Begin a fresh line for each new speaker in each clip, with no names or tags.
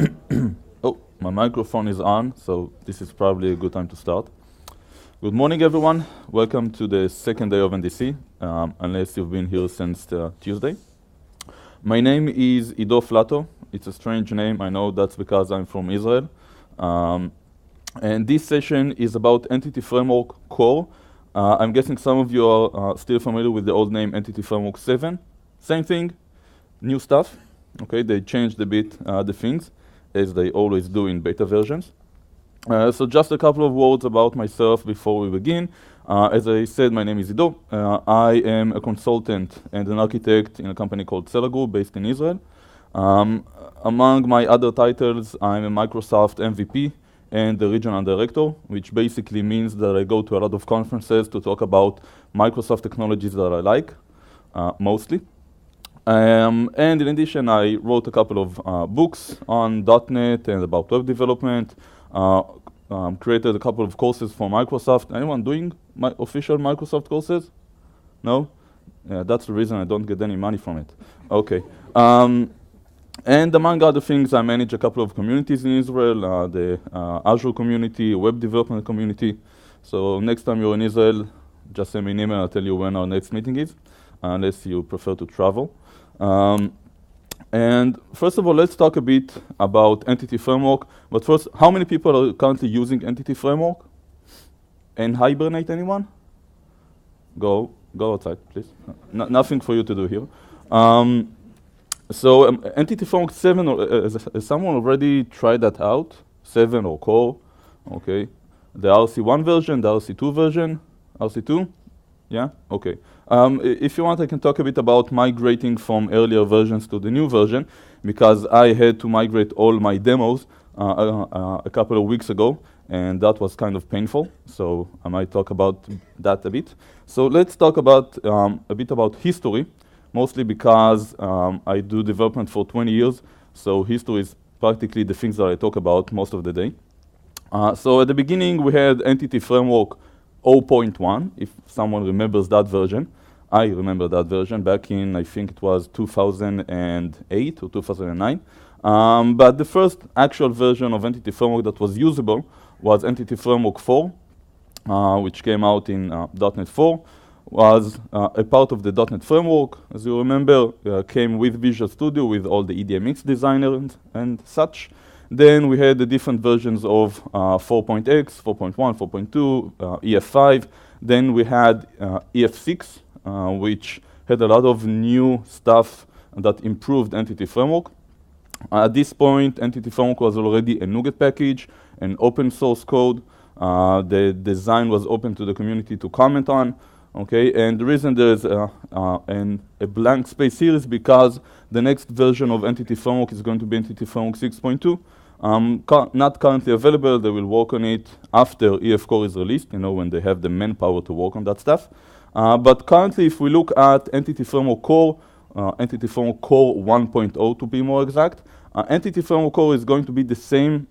Oh, my microphone is on, so this is probably a good time to start. Good morning, everyone. Welcome to the second day of NDC, unless you've been here since Tuesday. My name is Ido Flatow. It's a strange name. I know that's because I'm from Israel. And this session is about Entity Framework Core. I'm guessing some of you are still familiar with the old name Entity Framework 7. Same thing, new stuff. Okay, they changed a bit the things, as they always do in beta versions. So just a couple of words about myself before we begin. As I said, my name is Ido. I am a consultant and an architect in a company called Cela Group based in Israel. Among my other titles, I'm a Microsoft MVP and the regional director, which basically means that I go to a lot of conferences to talk about Microsoft technologies that I like, mostly. And in addition, I wrote a couple of books on .NET and about web development, created a couple of courses for Microsoft. Anyone doing my official Microsoft courses? No? Yeah, that's the reason I don't get any money from it. Okay. And among other things, I manage a couple of communities in Israel, the Azure community, web development community. So next time you're in Israel, just send me an email, I'll tell you when our next meeting is, unless you prefer to travel. And first of all, let's talk a bit about Entity Framework. But first, how many people are currently using Entity Framework? And hibernate, anyone? Go outside, please. Nothing for you to do here. So Entity Framework 7, has someone already tried that out? 7 or Core, okay. The RC1 version, the RC2 version, RC2? Yeah, okay. If you want, I can talk a bit about migrating from earlier versions to the new version, because I had to migrate all my demos a couple of weeks ago, and that was kind of painful. So I might talk about that a bit. So let's talk about a bit about history, mostly because I do development for 20 years. So history is practically the things that I talk about most of the day. So at the beginning, we had Entity Framework 0.1, if someone remembers that version. I remember that version back in, I think it was 2008 or 2009. But the first actual version of Entity Framework that was usable was Entity Framework 4, which came out in .NET 4, was a part of the .NET Framework. As you remember, came with Visual Studio, with all the EDMX designers and such. Then we had the different versions of 4.x, 4.1, 4.2, EF5. Then we had EF6, which had a lot of new stuff that improved Entity Framework. At this point, Entity Framework was already a NuGet package, an open source code. The design was open to the community to comment on. Okay, and the reason there's a blank space here is because the next version of Entity Framework is going to be Entity Framework 6.2. Not currently available. They will work on it after EF Core is released, when they have the manpower to work on that stuff. But currently, if we look at Entity Framework Core, Entity Framework Core 1.0 to be more exact, Entity Framework Core is going to be the same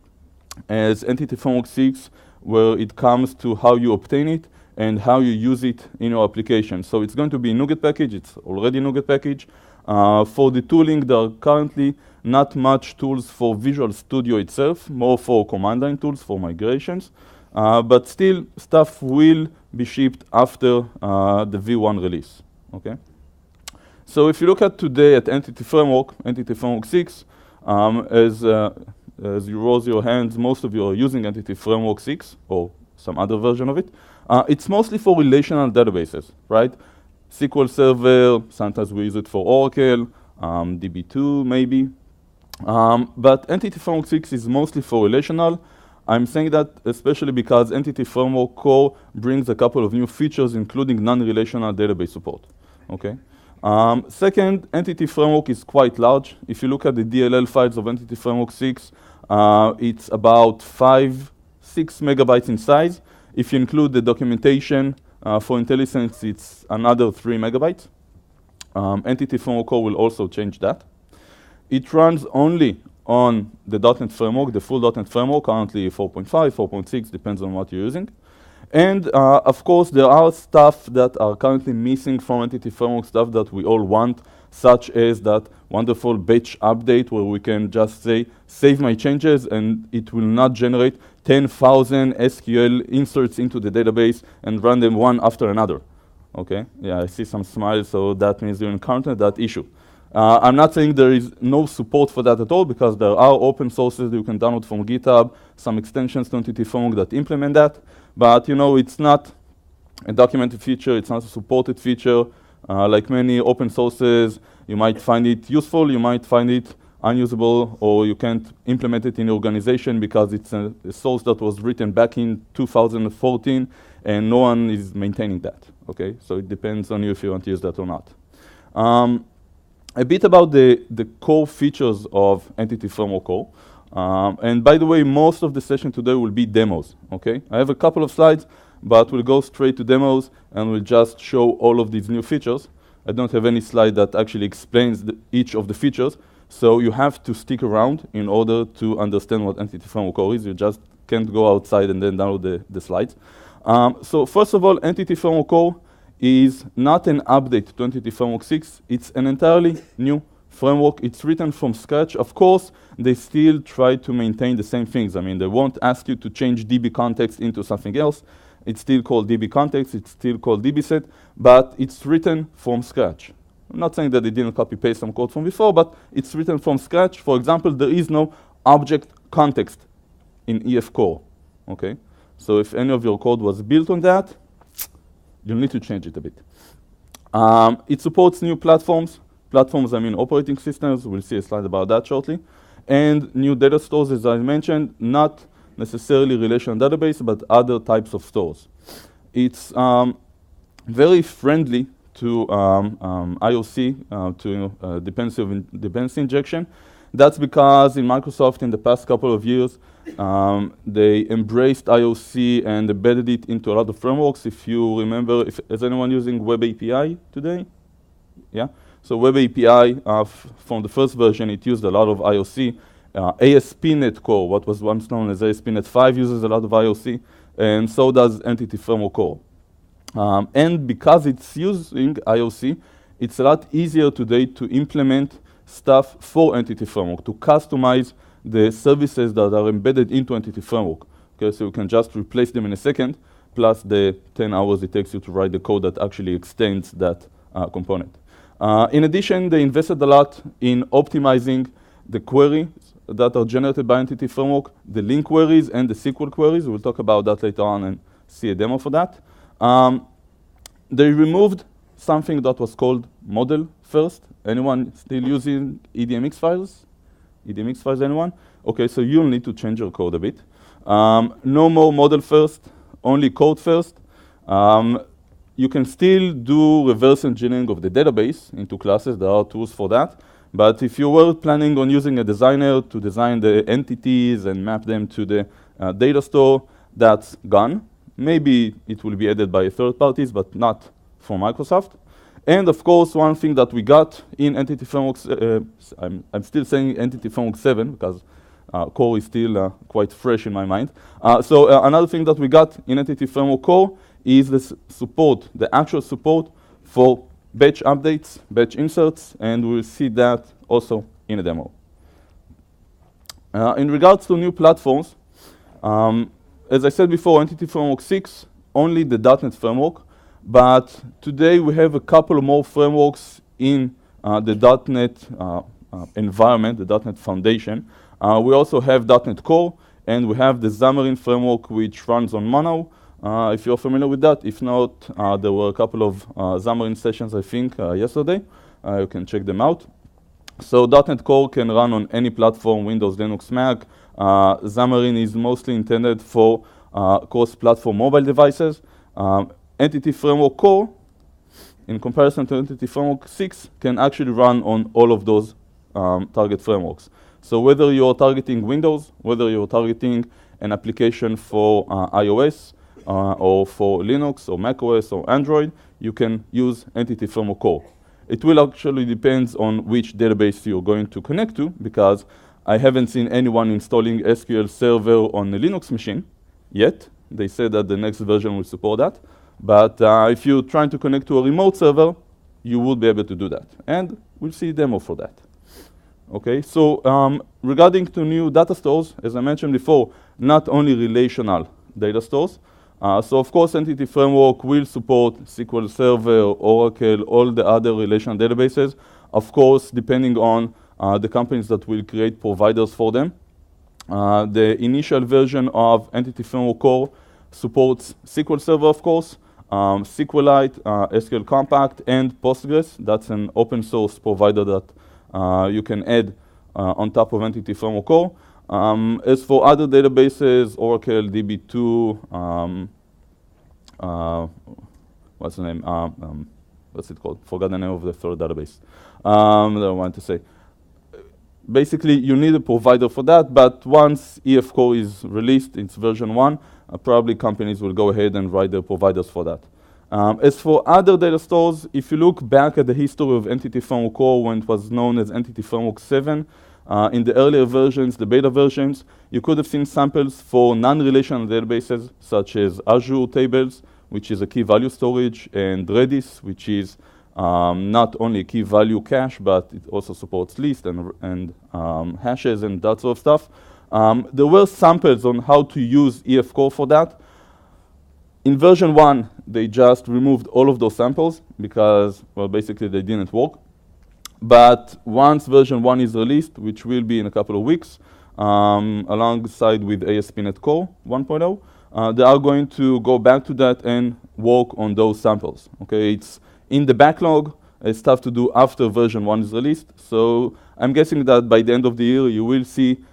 as Entity Framework 6, where it comes to how you obtain it and how you use it in your application. So it's going to be a NuGet package. It's already a NuGet package. For the tooling, there are currently not much tools for Visual Studio itself, more for command line tools for migrations. But still, stuff will be shipped after the V1 release. Okay. So if you look at today at Entity Framework 6, as you raise your hands, most of you are using Entity Framework 6 or some other version of it. It's mostly for relational databases, right? SQL Server, sometimes we use it for Oracle, DB2 maybe. But Entity Framework 6 is mostly for relational. I'm saying that especially because Entity Framework Core brings a couple of new features, including non-relational database support. Okay. Second, Entity Framework is quite large. If you look at the DLL files of Entity Framework 6, it's about 5-6 megabytes in size. If you include the documentation for IntelliSense, it's another 3 megabytes. Entity Framework Core will also change that. It runs only on the .NET Framework, the full .NET Framework, currently 4.5, 4.6, depends on what you're using. And of course, there are stuff that are currently missing from Entity Framework, stuff that we all want, such as that wonderful batch update where we can just say, save my changes, and it will not generate 10,000 SQL inserts into the database and run them one after another. Okay, yeah, I see some smiles, so that means you encountered that issue. I'm not saying there is no support for that at all, because there are open sources you can download from GitHub, some extensions to Entity Framework that implement that, but you know, it's not a documented feature, it's not a supported feature. Like many open sources, you might find it useful, you might find it unusable, or you can't implement it in your organization because it's a source that was written back in 2014 and no one is maintaining that, okay? So it depends on you if you want to use that or not. A bit about the core features of Entity Framework Core. And by the way, most of the session today will be demos, okay? I have a couple of slides, but we'll go straight to demos and we'll just show all of these new features. I don't have any slide that actually explains each of the features, so you have to stick around in order to understand what Entity Framework Core is. You just can't go outside and then download the slides. So first of all, Entity Framework Core is not an update to Entity Framework 6. It's an entirely new framework. It's written from scratch. Of course, they still try to maintain the same things. I mean, they won't ask you to change DB context into something else. It's still called DB context. It's still called DB set, but it's written from scratch. I'm not saying that they didn't copy-paste some code from before, but it's written from scratch. For example, there is no object context in EF Core, okay? So if any of your code was built on that, you'll need to change it a bit. It supports new platforms. Platforms, I mean operating systems. We'll see a slide about that shortly. And new data stores, as I mentioned, not necessarily relational database, but other types of stores. It's very friendly to IOC, to dependency injection. That's because in Microsoft in the past couple of years, they embraced IOC and embedded it into a lot of frameworks. If you remember, is anyone using Web API today? Yeah? So Web API, from the first version, it used a lot of IOC. ASP.NET Core, what was once known as ASP.NET 5, uses a lot of IOC, and so does Entity Framework Core. And because it's using IOC, it's a lot easier today to implement stuff for Entity Framework, to customize the services that are embedded into Entity Framework. Okay, so you can just replace them in a second, plus the 10 hours it takes you to write the code that actually extends that component. In addition, they invested a lot in optimizing the queries that are generated by Entity Framework, the link queries and the SQL queries. We'll talk about that later on and see a demo for that. They removed something that was called model first. Anyone still using EDMX files? EDMX files, anyone? Okay, so you'll need to change your code a bit. No more model first, only code first. You can still do reverse engineering of the database into classes. There are tools for that. But if you were planning on using a designer to design the entities and map them to the data store, that's gone. Maybe it will be added by third parties, but not from Microsoft. And of course, one thing that we got in Entity Framework, I'm still saying Entity Framework 7 because Core is still quite fresh in my mind. So another thing that we got in Entity Framework Core is the support, the actual support for batch updates, batch inserts, and we'll see that also in a demo. In regards to new platforms, as I said before, Entity Framework 6, only the .NET framework, but today we have a couple more frameworks in the .NET environment, the .NET Foundation. We also have .NET Core, and we have the Xamarin framework, which runs on Mono. If you're familiar with that, if not, there were a couple of Xamarin sessions, I think, yesterday. You can check them out. So .NET Core can run on any platform, Windows, Linux, Mac. Xamarin is mostly intended for cross-platform mobile devices. Entity Framework Core, in comparison to Entity Framework 6, can actually run on all of those target frameworks. So whether you're targeting Windows, whether you're targeting an application for iOS, or for Linux, or macOS, or Android, you can use Entity Framework Core. It will actually depend on which database you're going to connect to, because I haven't seen anyone installing SQL Server on a Linux machine yet. They said that the next version will support that. But if you're trying to connect to a remote server, you would be able to do that. And we'll see a demo for that. Okay, so regarding to new data stores, as I mentioned before, not only relational data stores. So of course, Entity Framework will support SQL Server, Oracle, all the other relational databases. Of course, depending on the companies that will create providers for them. The initial version of Entity Framework Core supports SQL Server, of course, SQLite, SQL Compact, and Postgres. That's an open source provider that you can add on top of Entity Framework Core. As for other databases, Oracle, DB2, what's the name? What's it called? Forgot the name of the third database. That I want to say. Basically, you need a provider for that, but once EF Core is released, it's version 1, probably companies will go ahead and write their providers for that. As for other data stores, if you look back at the history of Entity Framework Core when it was known as Entity Framework 7, in the earlier versions, the beta versions, you could have seen samples for non-relational databases such as Azure tables, which is a key value storage, and Redis, which is not only key value cache, but it also supports lists and hashes and that sort of stuff. There were samples on how to use EF Core for that. In version 1, they just removed all of those samples because, well, basically they didn't work. But once version 1 is released, which will be in a couple of weeks, alongside with ASP.NET Core 1.0, they are going to go back to that and work on those samples. Okay, it's in the backlog. It's tough to do after version 1 is released. So I'm guessing that by the end of the year, you will see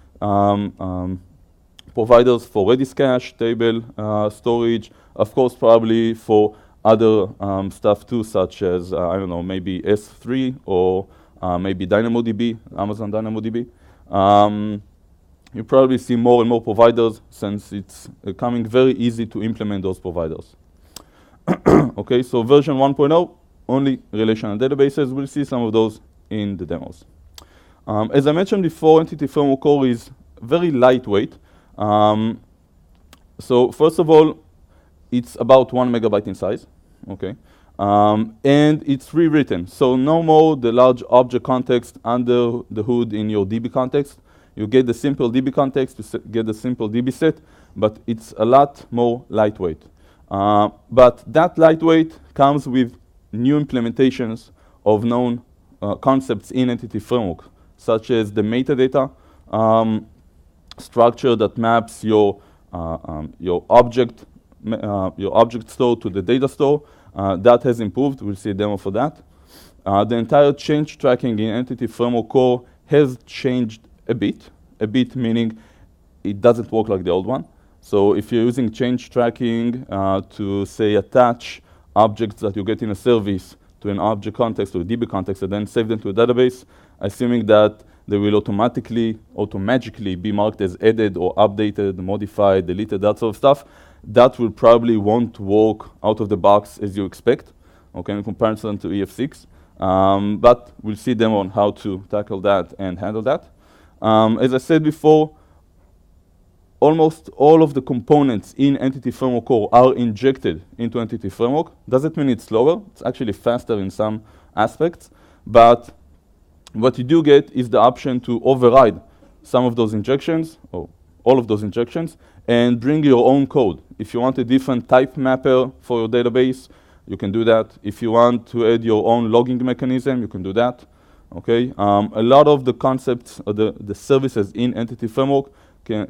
providers for Redis cache, table storage, of course, probably for other stuff too, such as, I don't know, maybe S3 or maybe DynamoDB, Amazon DynamoDB. You probably see more and more providers since it's becoming very easy to implement those providers. Okay, so version 1.0, only relational databases. We'll see some of those in the demos. As I mentioned before, Entity Framework Core is very lightweight. So first of all, it's about 1 megabyte in size, okay? And it's rewritten. So no more the large object context under the hood in your DB context. You get the simple DB context, you get the simple DB set, but it's a lot more lightweight. But that lightweight comes with new implementations of known concepts in Entity Framework, such as the metadata structure that maps your object store to the data store. That has improved. We'll see a demo for that. The entire change tracking in Entity Framework Core has changed a bit meaning it doesn't work like the old one. So if you're using change tracking to, say, attach objects that you get in a service to an object context or a DB context and then save them to a database, assuming that they will automatically be marked as added or updated, modified, deleted, that sort of stuff, that will probably won't work out of the box as you expect, okay, in comparison to EF6. But we'll see them on how to tackle that and handle that. As I said before, almost all of the components in Entity Framework Core are injected into Entity Framework. Doesn't mean it's slower. It's actually faster in some aspects. But what you do get is the option to override some of those injections, or all of those injections, and bring your own code. If you want a different type mapper for your database, you can do that. If you want to add your own logging mechanism, you can do that. Okay. A lot of the concepts, the services in Entity Framework,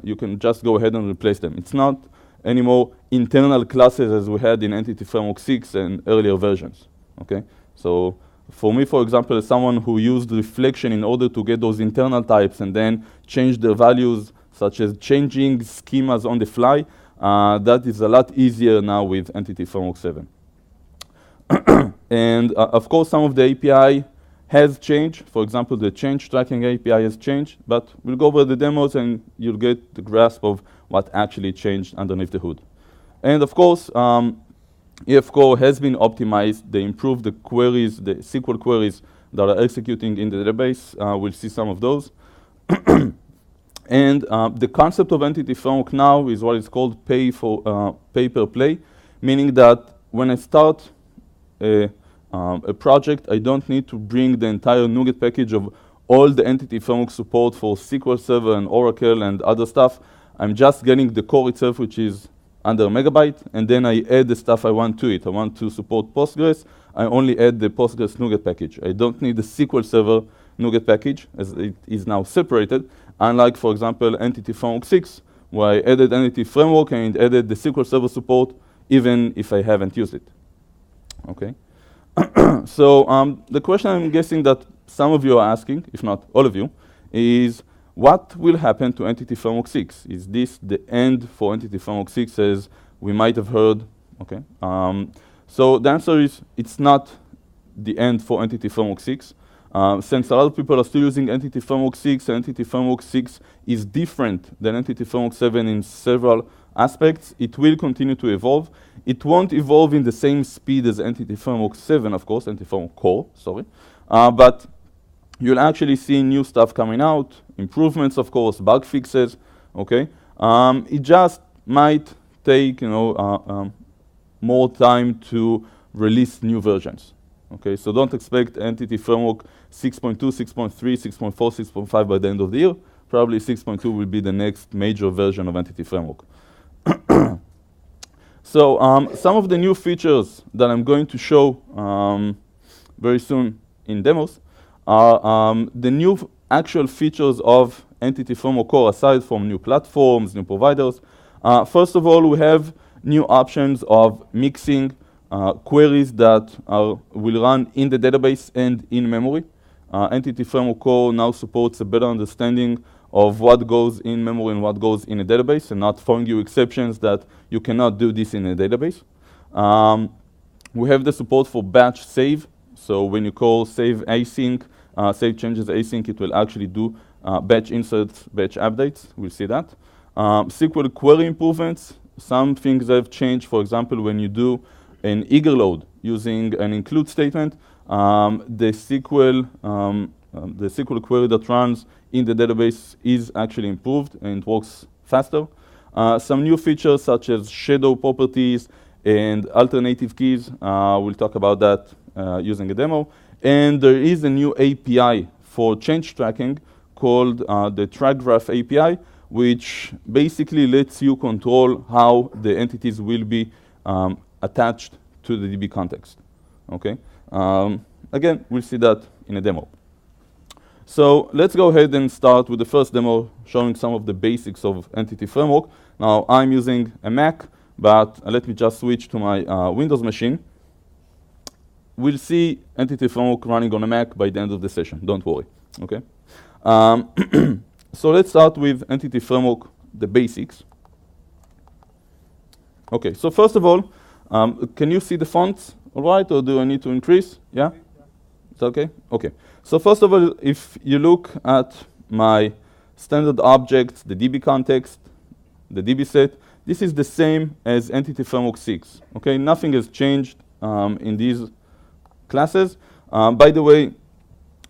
you can just go ahead and replace them. It's not anymore internal classes as we had in Entity Framework 6 and earlier versions. Okay. So for me, for example, as someone who used reflection in order to get those internal types and then change their values, such as changing schemas on the fly, that is a lot easier now with Entity Framework 7. And of course, some of the API has changed. For example, the change tracking API has changed, but we'll go over the demos and you'll get the grasp of what actually changed underneath the hood. And of course, EF Core has been optimized. They improved the queries, the SQL queries that are executing in the database. We'll see some of those. And the concept of entity framework now is what is called pay per play, meaning that when I start a project, I don't need to bring the entire NuGet package of all the entity framework support for SQL Server and Oracle and other stuff. I'm just getting the core itself, which is under a megabyte, and then I add the stuff I want to it. I want to support Postgres. I only add the Postgres NuGet package. I don't need the SQL Server NuGet package, as it is now separated, unlike, for example, Entity Framework 6, where I added Entity Framework and added the SQL Server support, even if I haven't used it. Okay. So the question I'm guessing that some of you are asking, if not all of you, is what will happen to Entity Framework 6? Is this the end for Entity Framework 6, as we might have heard? Okay. So the answer is it's not the end for Entity Framework 6. Since a lot of people are still using Entity Framework 6, Entity Framework 6 is different than Entity Framework 7 in several aspects. It will continue to evolve. It won't evolve in the same speed as Entity Framework 7, of course, Entity Framework Core, sorry. But you'll actually see new stuff coming out, improvements, of course, bug fixes, okay? It just might take, more time to release new versions. Okay, so don't expect Entity Framework 6.2, 6.3, 6.4, 6.5 by the end of the year. Probably 6.2 will be the next major version of Entity Framework. So some of the new features that I'm going to show very soon in demos are the new actual features of Entity Framework Core, aside from new platforms, new providers. First of all, we have new options of mixing queries that will run in the database and in memory. Entity Framework Core now supports a better understanding of what goes in memory and what goes in a database, and not throwing you exceptions that you cannot do this in a database. We have the support for batch save. So when you call save async, save changes async, it will actually do batch inserts, batch updates. We'll see that. SQL query improvements. Some things have changed. For example, when you do an eager load using an include statement, the SQL query that runs in the database is actually improved and it works faster. Some new features such as shadow properties and alternative keys. We'll talk about that using a demo. And there is a new API for change tracking called the track graph API, which basically lets you control how the entities will be attached to the DB context. Okay. Again, we'll see that in a demo. So let's go ahead and start with the first demo, showing some of the basics of Entity Framework. Now I'm using a Mac, but let me just switch to my Windows machine. We'll see Entity Framework running on a Mac by the end of the session. Don't worry. Okay. So let's start with Entity Framework, the basics. Okay. So first of all, can you see the fonts all right, or do I need to increase? Yeah? It's okay? Okay. So first of all, if you look at my standard objects, the DB context, the DB set, this is the same as Entity Framework 6. Okay, nothing has changed in these classes. By the way,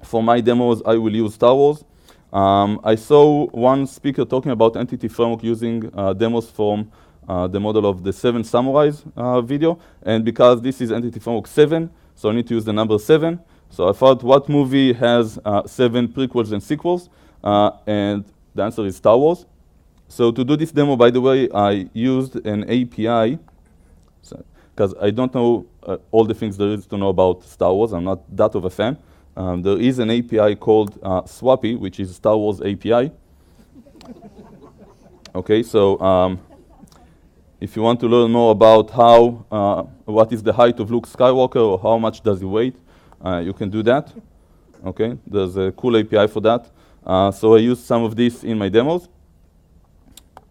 for my demos, I will use Star Wars. I saw one speaker talking about Entity Framework using demos from the model of the 7 Samurais video. And because this is Entity Framework 7, so I need to use the number 7. So I thought, what movie has 7 prequels and sequels? And the answer is Star Wars. So to do this demo, by the way, I used an API, because I don't know all the things there is to know about Star Wars. I'm not that of a fan. There is an API called Swappy, which is Star Wars API. Okay, so if you want to learn more about how, what is the height of Luke Skywalker or how much does he weigh, you can do that. Okay, there's a cool API for that. So I used some of this in my demos.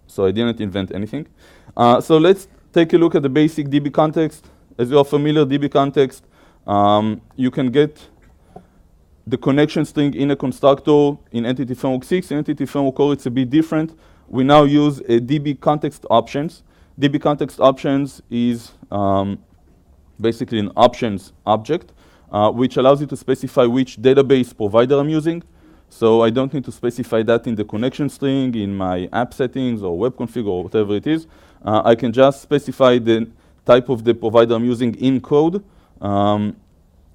So I didn't invent anything. So let's take a look at the basic DB context. As you are familiar, DB context, you can get the connection string in a constructor in Entity Framework 6. In Entity Framework Core, it's a bit different. We now use a DB context options. DB context options is basically an options object, which allows you to specify which database provider I'm using. So I don't need to specify that in the connection string, in my app settings or web config or whatever it is. I can just specify the type of the provider I'm using in code and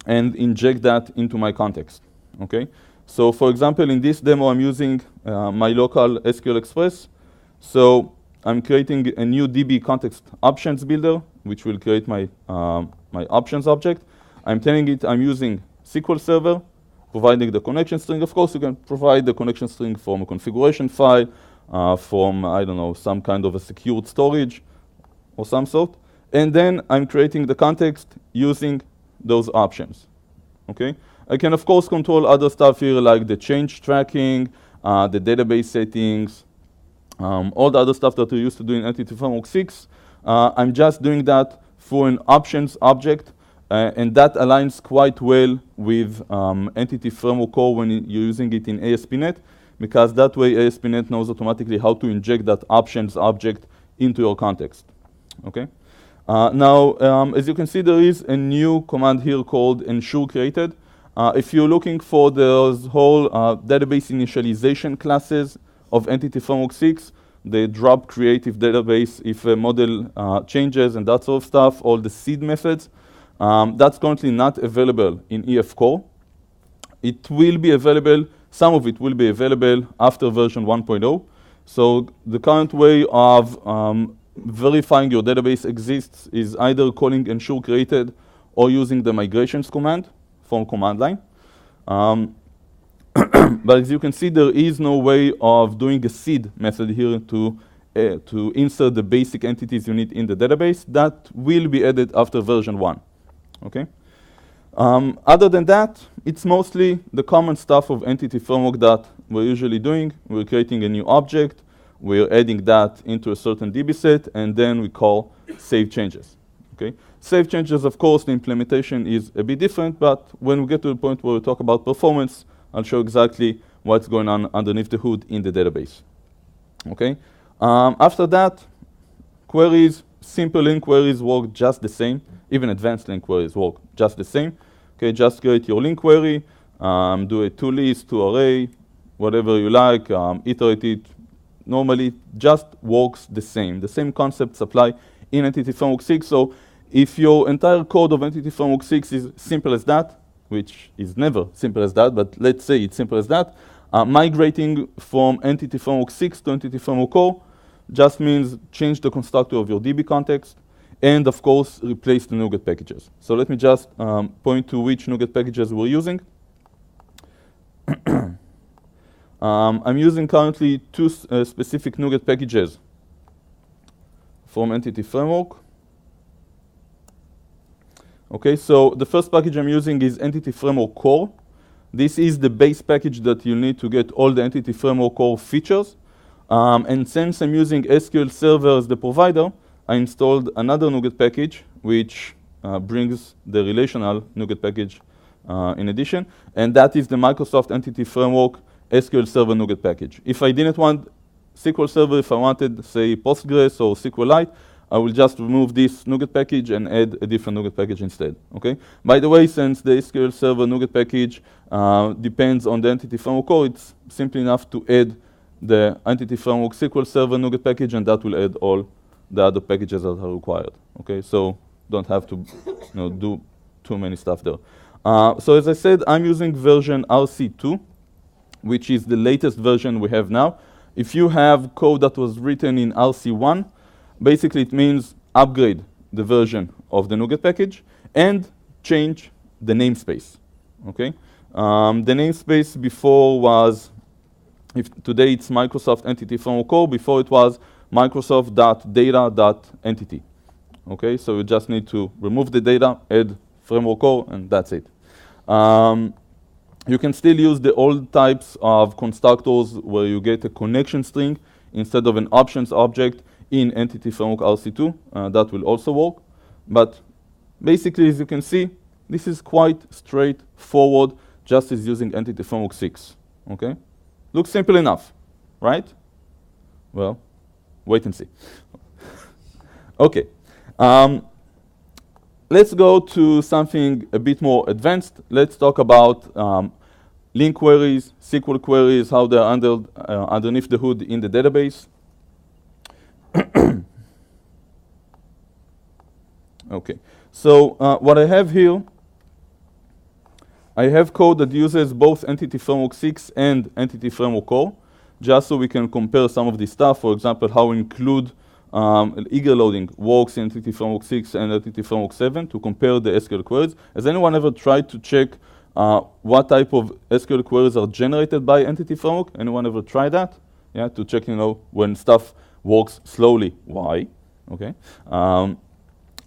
inject that into my context, okay? So for example, in this demo, I'm using my local SQL Express. So I'm creating a new DB context options builder, which will create my, my options object. I'm telling it I'm using SQL Server, providing the connection string. Of course, you can provide the connection string from a configuration file, from, I don't know, some kind of a secured storage or some sort. And then I'm creating the context using those options, okay? I can, of course, control other stuff here, like the change tracking, the database settings, all the other stuff that we used to do in Entity Framework 6. I'm just doing that for an options object, and that aligns quite well with Entity Framework Core when you're using it in ASP.NET, because that way ASP.NET knows automatically how to inject that options object into your context, okay? Now, as you can see, there is a new command here called ensure created. If you're looking for those whole database initialization classes of Entity Framework 6, they drop creative database if a model changes and that sort of stuff, all the seed methods. That's currently not available in EF Core. It will be available, some of it will be available after version 1.0. So the current way of verifying your database exists is either calling ensure created or using the migrations command from command line. But as you can see, there is no way of doing a seed method here to insert the basic entities you need in the database. That will be added after version 1, okay? Other than that, it's mostly the common stuff of Entity Framework that we're usually doing. We're creating a new object, we're adding that into a certain DB set, and then we call save changes, okay? Save changes, of course, the implementation is a bit different, but when we get to the point where we talk about performance, I'll show exactly what's going on underneath the hood in the database, okay? After that, queries, simple link queries work just the same. Even advanced link queries work just the same. Okay, just create your link query, do a to-list, to-array, whatever you like, iterate it. Normally, just works the same. The same concepts apply in Entity Framework 6. So if your entire code of Entity Framework 6 is simple as that, which is never simple as that, but let's say it's simple as that, migrating from Entity Framework 6 to Entity Framework Core just means change the constructor of your DB context, and of course, replace the NuGet packages. So let me just point to which NuGet packages we're using. I'm using currently two specific NuGet packages from Entity Framework. Okay, so the first package I'm using is Entity Framework Core. This is the base package that you need to get all the Entity Framework Core features. And since I'm using SQL Server as the provider, I installed another NuGet package, which brings the relational NuGet package in addition, and that is the Microsoft Entity Framework SQL Server NuGet package. If I didn't want SQL Server, if I wanted, say, Postgres or SQLite, I will just remove this NuGet package and add a different NuGet package instead, okay? By the way, since the SQL Server NuGet package depends on the Entity Framework Core, it's simply enough to add the Entity Framework SQL Server NuGet package, and that will add all the other packages that are required, okay? So don't have to do too many stuff there. So as I said, I'm using version RC2, which is the latest version we have now. If you have code that was written in RC1, basically it means upgrade the version of the NuGet package and change the namespace, okay? The namespace before was, today it's Microsoft Entity Framework Core, before it was Microsoft.data.entity. Okay, so you just need to remove the data, add Framework Core, and that's it. You can still use the old types of constructors where you get a connection string instead of an options object in Entity Framework RC2. That will also work. But basically, as you can see, this is quite straightforward, just as using Entity Framework 6. Okay? Looks simple enough, right? Well, wait and see. Okay. Let's go to something a bit more advanced. Let's talk about link queries, SQL queries, how they're underneath the hood in the database. Okay, so what I have here, I have code that uses both Entity Framework 6 and Entity Framework Core, just so we can compare some of this stuff. For example, how include eager loading works in Entity Framework 6 and Entity Framework 7 to compare the SQL queries. Has anyone ever tried to check what type of SQL queries are generated by Entity Framework? Anyone ever tried that? Yeah, to check, when stuff works slowly, why? Okay.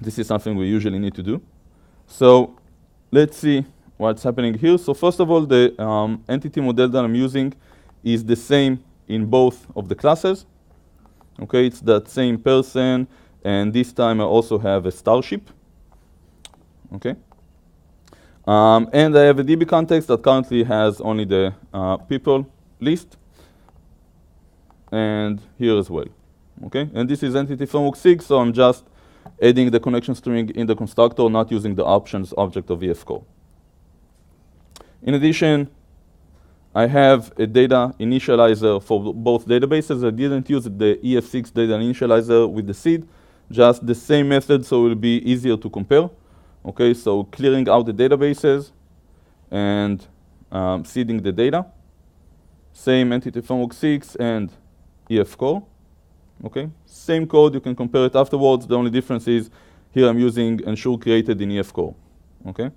This is something we usually need to do. So let's see what's happening here. So first of all, the entity model that I'm using is the same in both of the classes. Okay, it's that same person, and this time I also have a starship. Okay. And I have a DB context that currently has only the people list, and here as well. Okay, and this is Entity Framework 6, so I'm just adding the connection string in the constructor, not using the options object of EF Core. In addition, I have a data initializer for both databases. I didn't use the EF6 data initializer with the seed, just the same method, so it will be easier to compare. Okay, so clearing out the databases and seeding the data. Same Entity Framework 6 and EF Core. Okay, same code, you can compare it afterwards. The only difference is here I'm using ensure created in EF Core. Okay.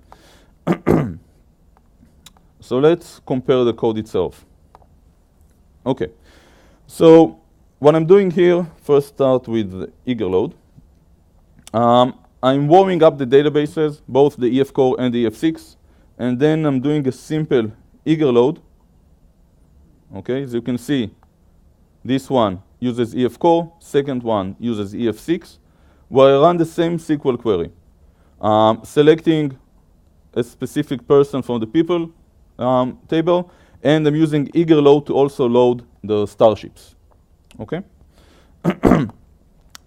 So let's compare the code itself. Okay, so what I'm doing here, first start with eager load. I'm warming up the databases, both the EF Core and the EF6, and then I'm doing a simple eager load. Okay, as you can see, this one uses EF Core, second one uses EF6, where I run the same SQL query, selecting a specific person from the people table, and I'm using eager load to also load the starships. Okay.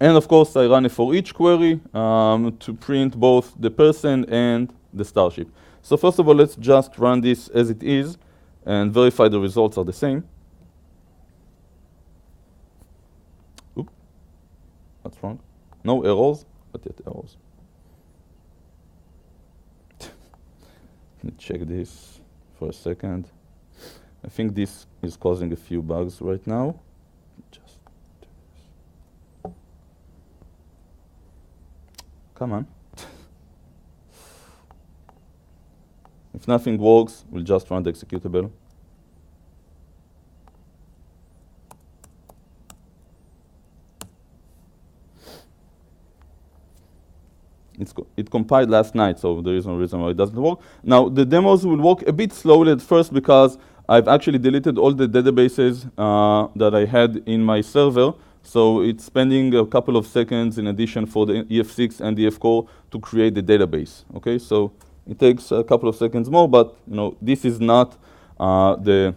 And of course, I run a for each query to print both the person and the starship. So first of all, let's just run this as it is and verify the results are the same. Oops, that's wrong. No errors, but yet errors. Let me check this for a second. I think this is causing a few bugs right now. Just do this. Come on. If nothing works, we'll just run the executable. It compiled last night, so there is no reason why it doesn't work. Now, the demos will work a bit slowly at first because I've actually deleted all the databases that I had in my server. So it's spending a couple of seconds in addition for the EF6 and the EF Core to create the database. Okay, so it takes a couple of seconds more, but this is not the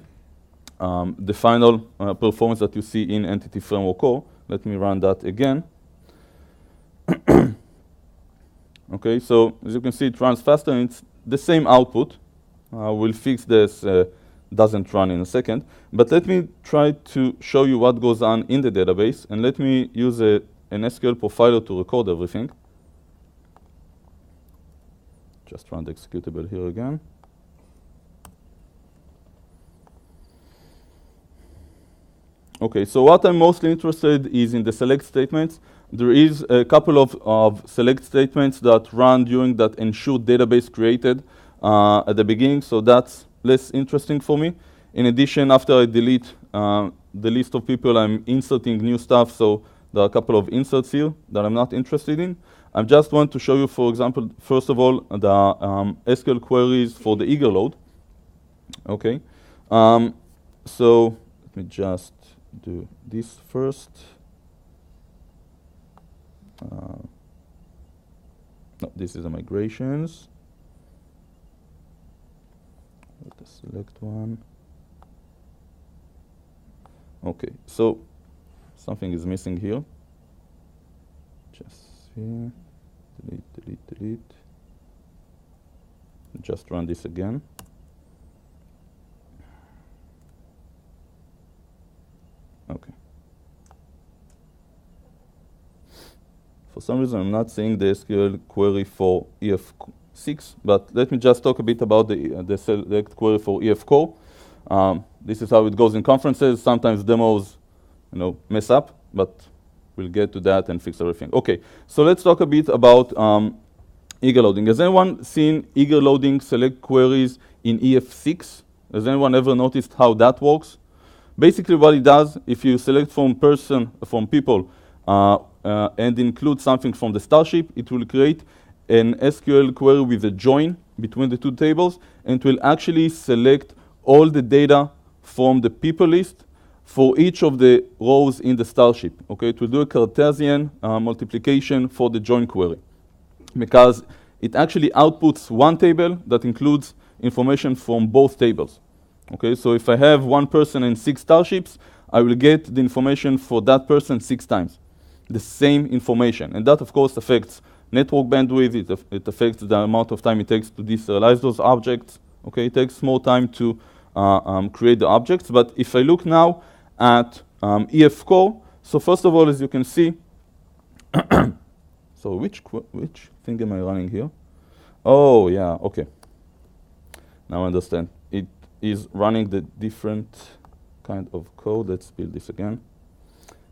final performance that you see in Entity Framework Core. Let me run that again. Okay, so as you can see, it runs faster and it's the same output. We'll fix this, doesn't run in a second. But let me try to show you what goes on in the database, and let me use an SQL profiler to record everything. Just run the executable here again. Okay, so what I'm mostly interested is in the select statements. There is a couple of select statements that run during that ensure database created at the beginning, so that's less interesting for me. In addition, after I delete the list of people, I'm inserting new stuff, so there are a couple of inserts here that I'm not interested in. I just want to show you, for example, first of all, the SQL queries for the eager load. Okay, so let me just do this first. No, this is the migrations. With the select one. Okay, so something is missing here. Just here. Delete. Just run this again. For some reason, I'm not seeing the SQL query for EF6, but let me just talk a bit about the select query for EF core. This is how it goes in conferences. Sometimes demos, mess up, but we'll get to that and fix everything. Okay, so let's talk a bit about eager loading. Has anyone seen eager loading select queries in EF6? Has anyone ever noticed how that works? Basically, what it does, if you select from people, and include something from the Starship, it will create an SQL query with a join between the two tables, and it will actually select all the data from the people list for each of the rows in the Starship. Okay, it will do a Cartesian multiplication for the join query, because it actually outputs one table that includes information from both tables. Okay, so if I have one person and 6 Starships, I will get the information for that person 6 times, the same information. And that, of course, affects network bandwidth. It affects the amount of time it takes to deserialize those objects. Okay, it takes more time to create the objects. But if I look now at EF core, so first of all, as you can see, so which thing am I running here? Oh, yeah, okay. Now I understand. It is running the different kind of code. Let's build this again.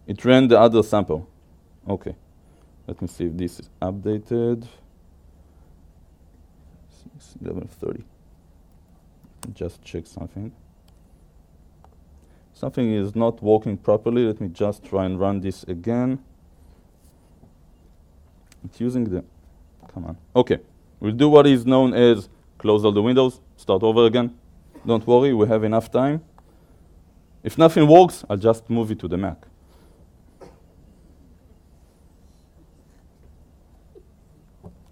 It ran the other sample. Okay. Let me see if this is updated. 11:30. Just check something. Something is not working properly. Let me just try and run this again. It's using the, come on. Okay. We'll do what is known as close all the windows, start over again. Don't worry, we have enough time. If nothing works, I'll just move it to the Mac.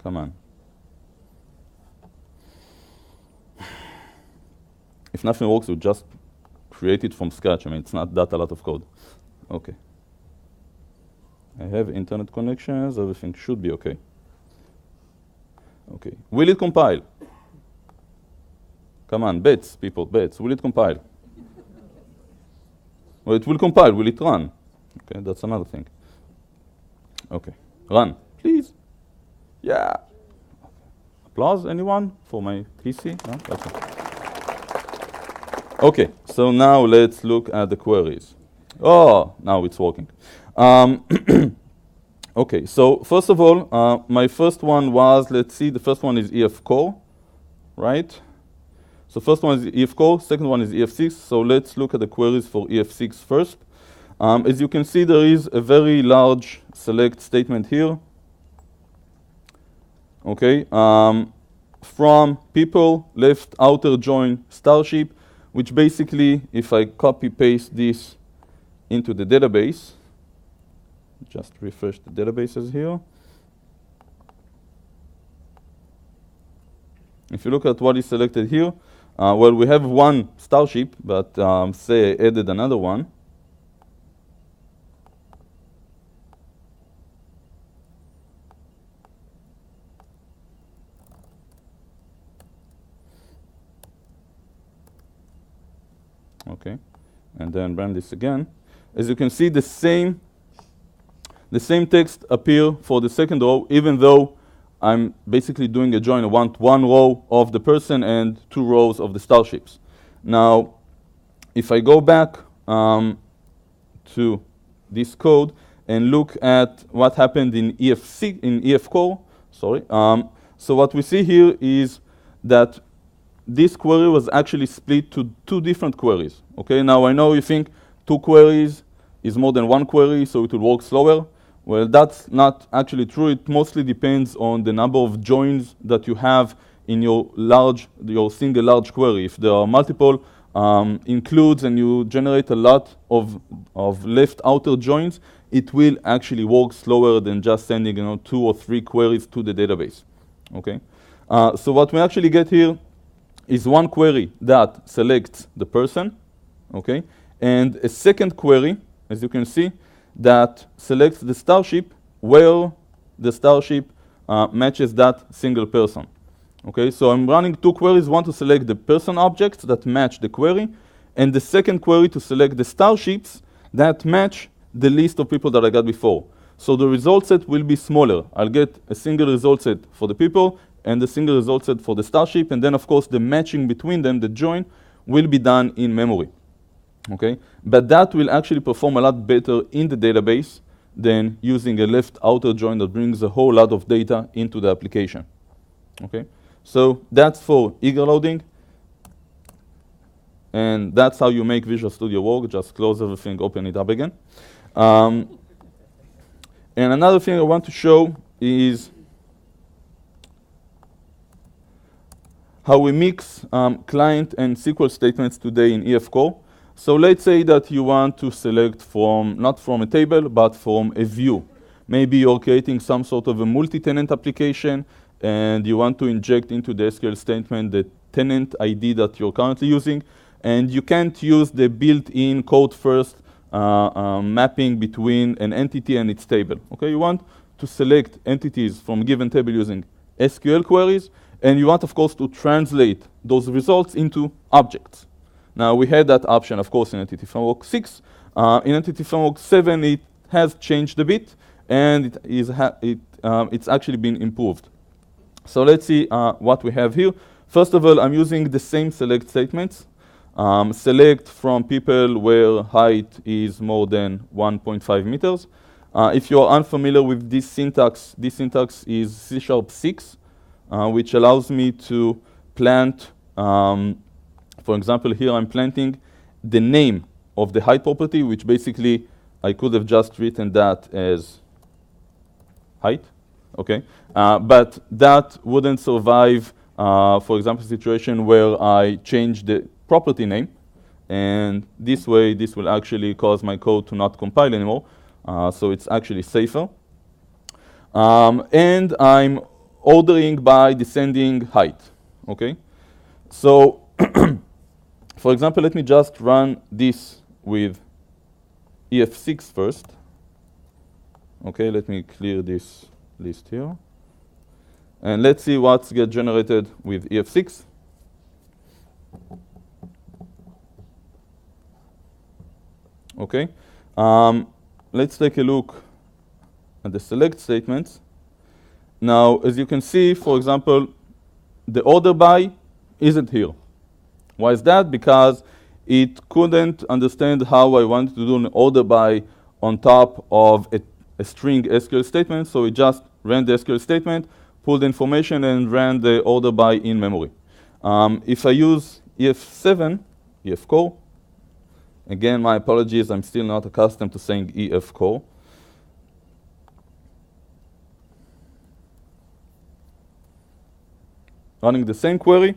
Come on. If nothing works, we'll just create it from scratch. I mean, it's not that a lot of code. Okay. I have internet connections. Everything should be okay. Okay. Will it compile? Come on, bets, people, bets. Will it compile? Well, it will compile. Will it run? Okay, that's another thing. Okay. Run, please. Yeah. Applause, anyone, for my PC? No? That's it. Okay, so now let's look at the queries. Oh, now it's working. Okay, so first of all, my first one was, let's see, the first one is EF core, right? So first one is EF core, second one is EF6. So let's look at the queries for EF6 first. As you can see, there is a very large select statement here. Okay, from people, left outer join Starship, which basically, if I copy paste this into the database, just refresh the databases here. If you look at what is selected here, well, we have one Starship, but say I added another one. Okay, and then run this again. As you can see, the same text appear for the second row, even though I'm basically doing a join. I want one row of the person and 2 rows of the Starships. Now, if I go back to this code and look at what happened in EF core, sorry. So what we see here is that this query was actually split to 2 different queries. Okay, now I know you think 2 queries is more than 1 query, so it will work slower. Well, that's not actually true. It mostly depends on the number of joins that you have in your single large query. If there are multiple includes and you generate a lot of left outer joins, it will actually work slower than just sending 2 or 3 queries to the database. Okay, so what we actually get here is one query that selects the person, okay, and a second query, as you can see, that selects the Starship where the Starship matches that single person. Okay, so I'm running 2 queries, one to select the person objects that match the query, and the second query to select the Starships that match the list of people that I got before. So the result set will be smaller. I'll get a single result set for the people and a single result set for the starship, and then of course the matching between them, the join, will be done in memory. Okay? But that will actually perform a lot better in the database than using a left outer join that brings a whole lot of data into the application. Okay? So that's for eager loading. And that's how you make Visual Studio work. Just close everything, open it up again. And another thing I want to show is how we mix client and SQL statements today in EF Core. So let's say that you want to select from, not from a table, but from a view. Maybe you're creating some sort of a multi-tenant application, and you want to inject into the SQL statement the tenant ID that you're currently using, and you can't use the built-in code first mapping between an entity and its table. Okay, you want to select entities from a given table using SQL queries, and you want, of course, to translate those results into objects. Now, we had that option, of course, in Entity Framework 6. In Entity Framework 7, it has changed a bit, and it's actually been improved. So let's see what we have here. First of all, I'm using the same select statements. Select from people where height is more than 1.5 meters. If you're unfamiliar with this syntax is C#6, which allows me to plant, for example, here I'm planting the name of the height property, which basically I could have just written that as height, okay? But that wouldn't survive, for example, a situation where I change the property name, and this way this will actually cause my code to not compile anymore, so it's actually safer. And I'm ordering by descending height, okay? So, for example, let me just run this with EF6 first. Okay, let me clear this list here. And let's see what's get generated with EF6. Okay, let's take a look at the select statements. Now, as you can see, for example, the order by isn't here. Why is that? Because it couldn't understand how I wanted to do an order by on top of a string SQL statement, so it just ran the SQL statement, pulled the information, and ran the order by in memory. If I use EF7, EF Core, again, my apologies, I'm still not accustomed to saying EF Core. Running the same query,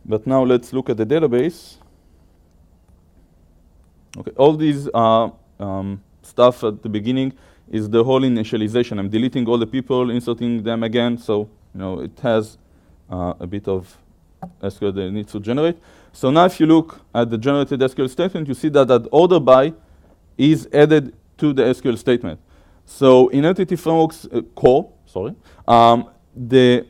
but now let's look at the database. Okay, all these stuff at the beginning is the whole initialization. I'm deleting all the people, inserting them again, so it has a bit of SQL that it needs to generate. So now if you look at the generated SQL statement, you see that that order by is added to the SQL statement. So in Entity Framework's core, the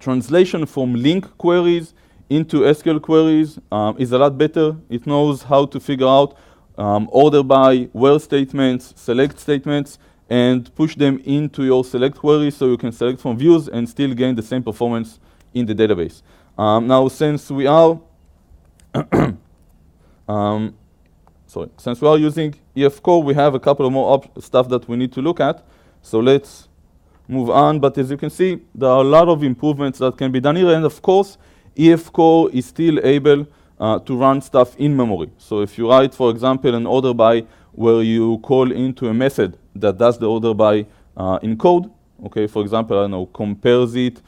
translation from link queries into SQL queries is a lot better. It knows how to figure out order by, where statements, select statements, and push them into your select query so you can select from views and still gain the same performance in the database. Now, since we are since we are using EF Core, we have a couple of more stuff that we need to look at. So let's move on. But as you can see, there are a lot of improvements that can be done here. And of course, EF Core is still able to run stuff in memory. So if you write, for example, an order by where you call into a method that does the order by in code, okay, for example, I don't know, compares it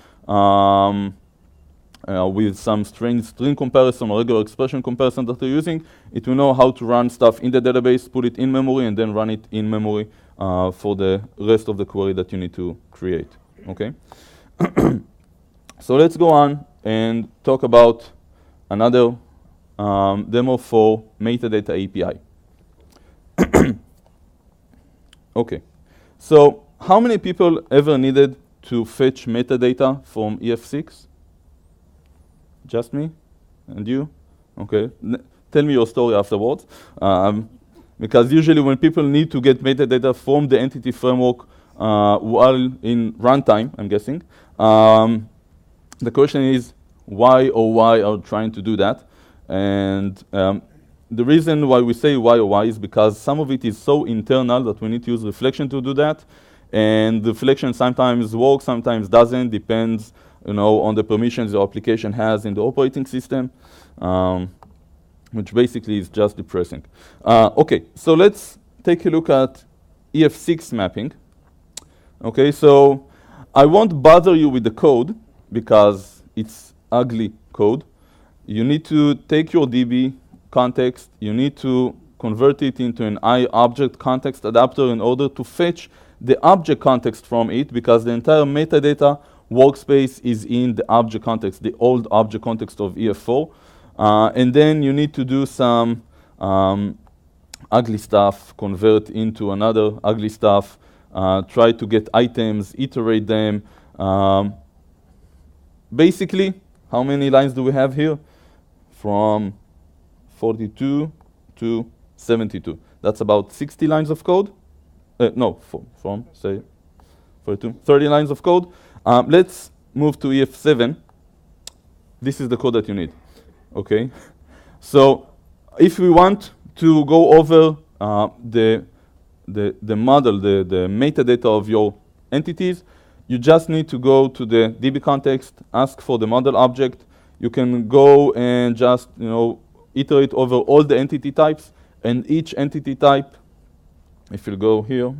with some string comparison or regular expression comparison that you're using, it will know how to run stuff in the database, put it in memory, and then run it in memory for the rest of the query that you need to create, okay? So let's go on and talk about another demo for metadata API. Okay, so how many people ever needed to fetch metadata from EF6? Just me? And you? Okay. Tell me your story afterwards. because usually when people need to get metadata from the entity framework while in runtime, I'm guessing, the question is why are you trying to do that? And the reason why we say why is because some of it is so internal that we need to use reflection to do that. And reflection sometimes works, sometimes doesn't, depends on the permissions your application has in the operating system, which basically is just depressing. Okay, so let's take a look at EF6 mapping. Okay, so I won't bother you with the code because it's ugly code. You need to take your DB context, you need to convert it into an iObject context adapter in order to fetch the object context from it, because the entire metadata workspace is in the object context, the old object context of EF4. And then you need to do some ugly stuff, convert into another ugly stuff, try to get items, iterate them. Basically, how many lines do we have here? From 42 to 72. That's about 60 lines of code. No, from, say, 42, 30 lines of code. Let's move to EF7. This is the code that you need. Okay? So if we want to go over the model, the metadata of your entities, you just need to go to the DB context, ask for the model object. You can go and just iterate over all the entity types, and each entity type, if you go here,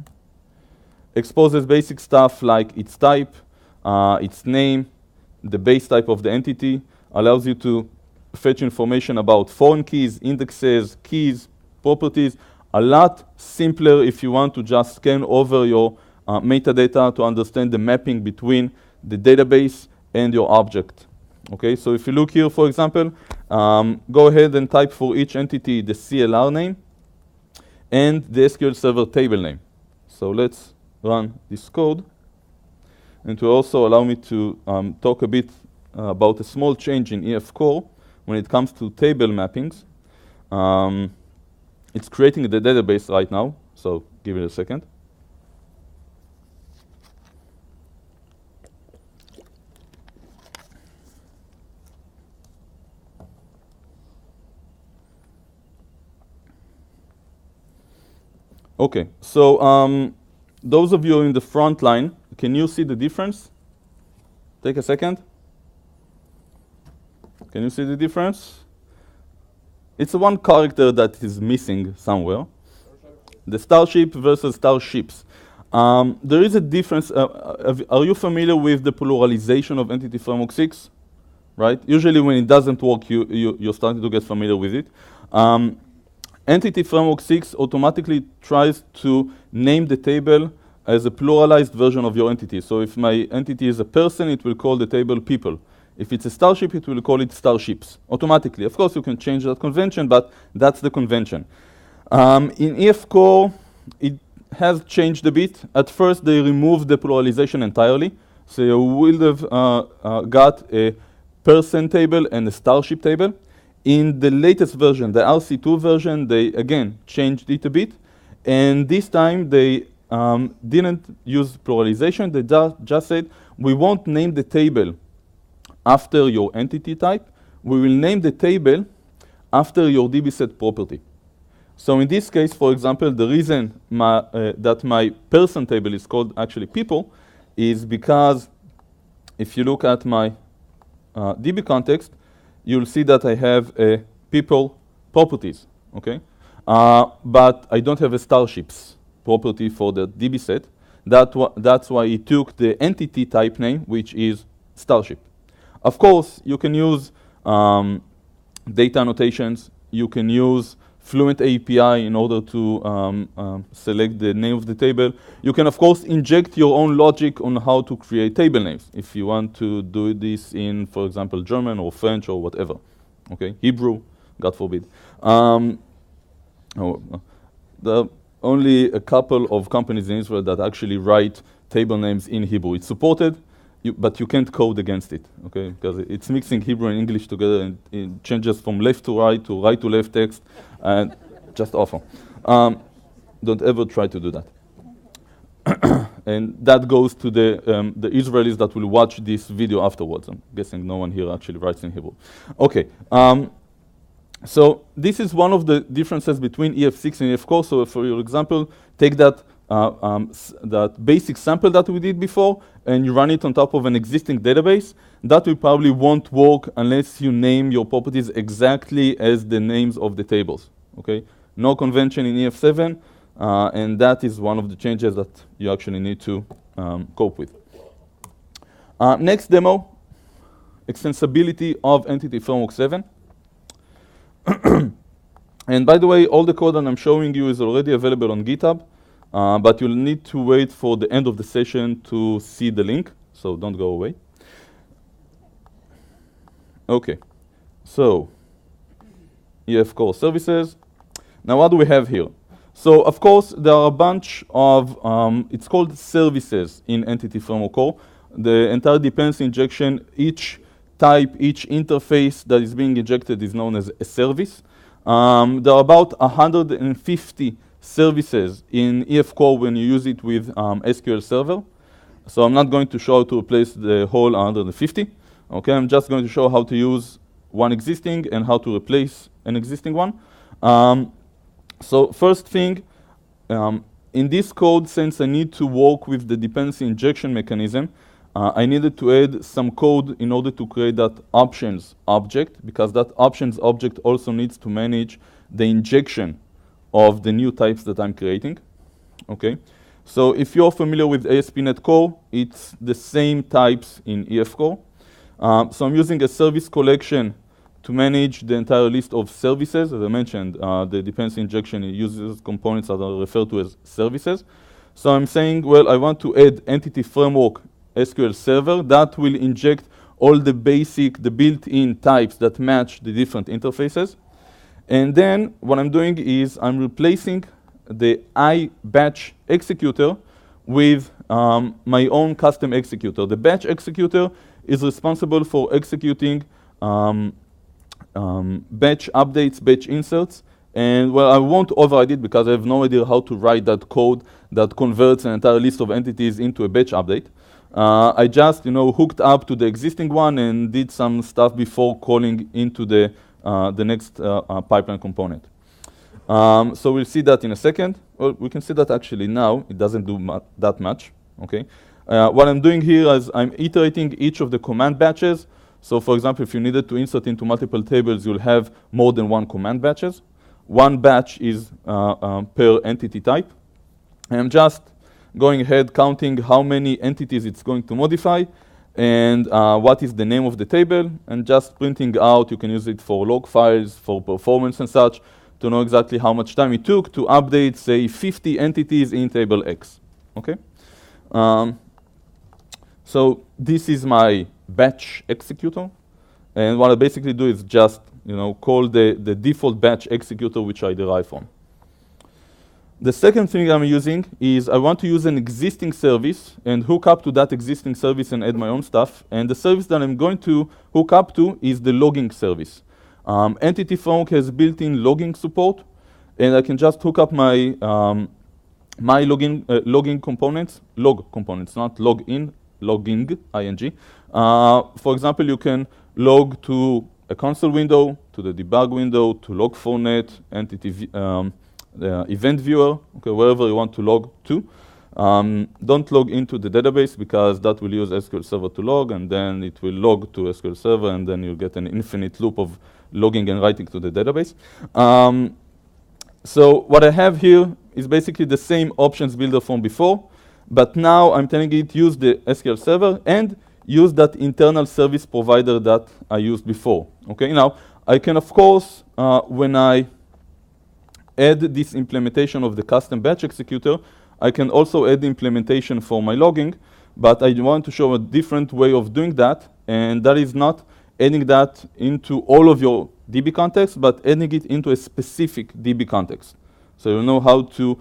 exposes basic stuff like its type, its name, the base type of the entity, allows you to fetch information about foreign keys, indexes, keys, properties. A lot simpler if you want to just scan over your metadata to understand the mapping between the database and your object. Okay, so if you look here, for example, go ahead and type for each entity the CLR name and the SQL Server table name. So let's run this code. And to also allow me to talk a bit about a small change in EF core when it comes to table mappings. It's creating the database right now, so give it a second. Okay, so those of you in the front line, can you see the difference? Take a second. Can you see the difference? It's one character that is missing somewhere. The starship versus starships. There is a difference. Are you familiar with the pluralization of Entity Framework 6? Right? Usually when it doesn't work, you're starting to get familiar with it. Entity Framework 6 automatically tries to name the table as a pluralized version of your entity. So if my entity is a person, it will call the table people. If it's a starship, it will call it starships, automatically. Of course, you can change that convention, but that's the convention. In EF core, it has changed a bit. At first, they removed the pluralization entirely. So you will have got a person table and a starship table. In the latest version, the RC2 version, they again changed it a bit. And this time, they didn't use pluralization. They just said, we won't name the table after your entity type. We will name the table after your DB set property. So in this case, for example, the reason that my person table is called actually people is because if you look at my DB context, you'll see that I have a people properties, okay? But I don't have a starships property for the DB set. That's why it took the entity type name, which is starship. Of course, you can use data annotations. You can use Fluent API in order to select the name of the table. You can, of course, inject your own logic on how to create table names if you want to do this in, for example, German or French or whatever. Okay, Hebrew, God forbid. There are only a couple of companies in Israel that actually write table names in Hebrew. It's supported, but you can't code against it, okay? Because it's mixing Hebrew and English together, and it changes from left to right to left text, and just awful. Don't ever try to do that. And that goes to the Israelis that will watch this video afterwards. I'm guessing no one here actually writes in Hebrew. Okay. So this is one of the differences between EF6 and EF4. So for your example, take that that basic sample that we did before, and you run it on top of an existing database. That will probably won't work unless you name your properties exactly as the names of the tables. Okay, no convention in EF7, and that is one of the changes that you actually need to cope with. Next demo, extensibility of Entity Framework 7. And by the way, all the code that I'm showing you is already available on GitHub, but you'll need to wait for the end of the session to see the link, so don't go away. Okay, so EF core services. Now what do we have here? So of course, there are a bunch of, it's called services in Entity Framework Core. The entire dependency injection, each type, each interface that is being injected is known as a service. There are about 150 services in EF Core when you use it with SQL Server. So I'm not going to show how to replace the whole 150. Okay, I'm just going to show how to use one existing and how to replace an existing one. So first thing, in this code, since I need to work with the dependency injection mechanism, I needed to add some code in order to create that options object, because that options object also needs to manage the injection of the new types that I'm creating. Okay, so if you're familiar with ASP.NET Core, it's the same types in EF Core. So I'm using a service collection to manage the entire list of services. As I mentioned, the dependency injection uses components that are referred to as services. So I'm saying, well, I want to add Entity Framework SQL Server that will inject all the basic, the built-in types that match the different interfaces. And then what I'm doing is I'm replacing the iBatch executor with my own custom executor. The batch executor is responsible for executing batch updates, batch inserts. And well, I won't override it because I have no idea how to write that code that converts an entire list of entities into a batch update. I just, hooked up to the existing one and did some stuff before calling into the next pipeline component. So we'll see that in a second. Well, we can see that actually now. It doesn't do that much. Okay. What I'm doing here is I'm iterating each of the command batches. So for example, if you needed to insert into multiple tables, you'll have more than one command batches. One batch is per entity type. And I'm just going ahead counting how many entities it's going to modify and what is the name of the table, and just printing out. You can use it for log files, for performance and such, to know exactly how much time it took to update, say, 50 entities in table X. Okay? So this is my batch executor. And what I basically do is just call the default batch executor, which I derive from. The second thing I'm using is I want to use an existing service and hook up to that existing service and add my own stuff. And the service that I'm going to hook up to is the logging service. Entity Framework has built-in logging support, and I can just hook up my my logging components, log components, not login, logging, ing. For example, you can log to a console window, to the debug window, to log4net, entity event viewer, okay, wherever you want to log to. Don't log into the database because that will use SQL Server to log, and then it will log to SQL Server, and then you'll get an infinite loop of logging and writing to the database. So what I have here is basically the same options builder from before, but now I'm telling it use the SQL Server and use that internal service provider that I used before. Okay, now I can, of course, when I add this implementation of the custom batch executor, I can also add the implementation for my logging, but I want to show a different way of doing that, and that is not adding that into all of your DB context, but adding it into a specific DB context. So you know how to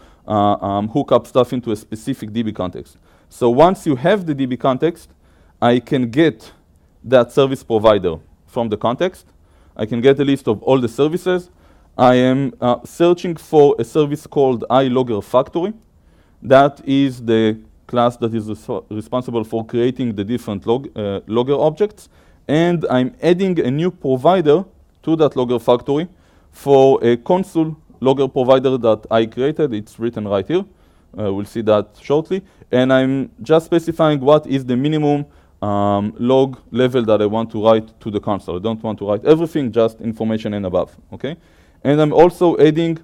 hook up stuff into a specific DB context. So once you have the DB context, I can get that service provider from the context. I can get a list of all the services, I am searching for a service called iLogger Factory. That is the class that is responsible for creating the different logger objects. And I'm adding a new provider to that logger factory for a console logger provider that I created. It's written right here. We'll see that shortly. And I'm just specifying what is the minimum log level that I want to write to the console. I don't want to write everything, just information and above, okay? And I'm also adding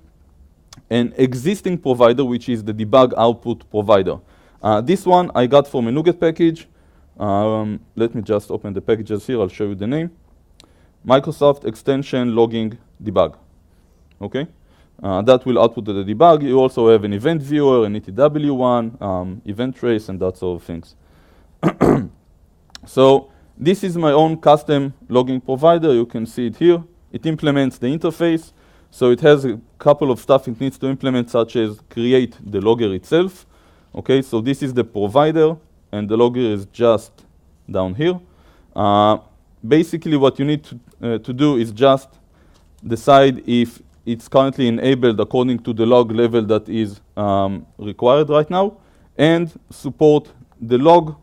an existing provider, which is the debug output provider. This one I got from a NuGet package. Let me just open the packages here. I'll show you the name. Microsoft Extension Logging Debug, okay? That will output the debug. You also have an event viewer, an ETW one, event trace, and that sort of things. So this is my own custom logging provider. You can see it here. It implements the interface. So it has a couple of stuff it needs to implement, such as create the logger itself. Okay, so this is the provider, and the logger is just down here. Basically, what you need to do is just decide if it's currently enabled according to the log level that is required right now, and support the log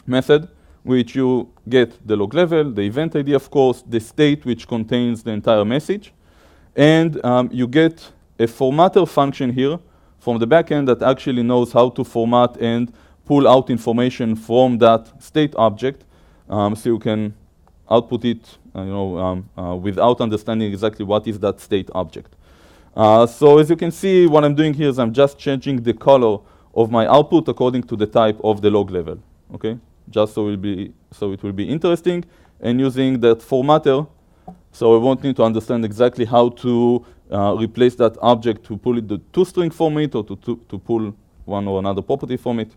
method, which you get the log level, the event ID, of course, the state, which contains the entire message. And you get a formatter function here from the backend that actually knows how to format and pull out information from that state object, so you can output it without understanding exactly what is that state object. So as you can see, what I'm doing here is I'm just changing the color of my output according to the type of the log level, okay? Just so it will be interesting, and using that formatter, so I won't need to understand exactly how to replace that object to pull it the toString from it, or to pull one or another property from it.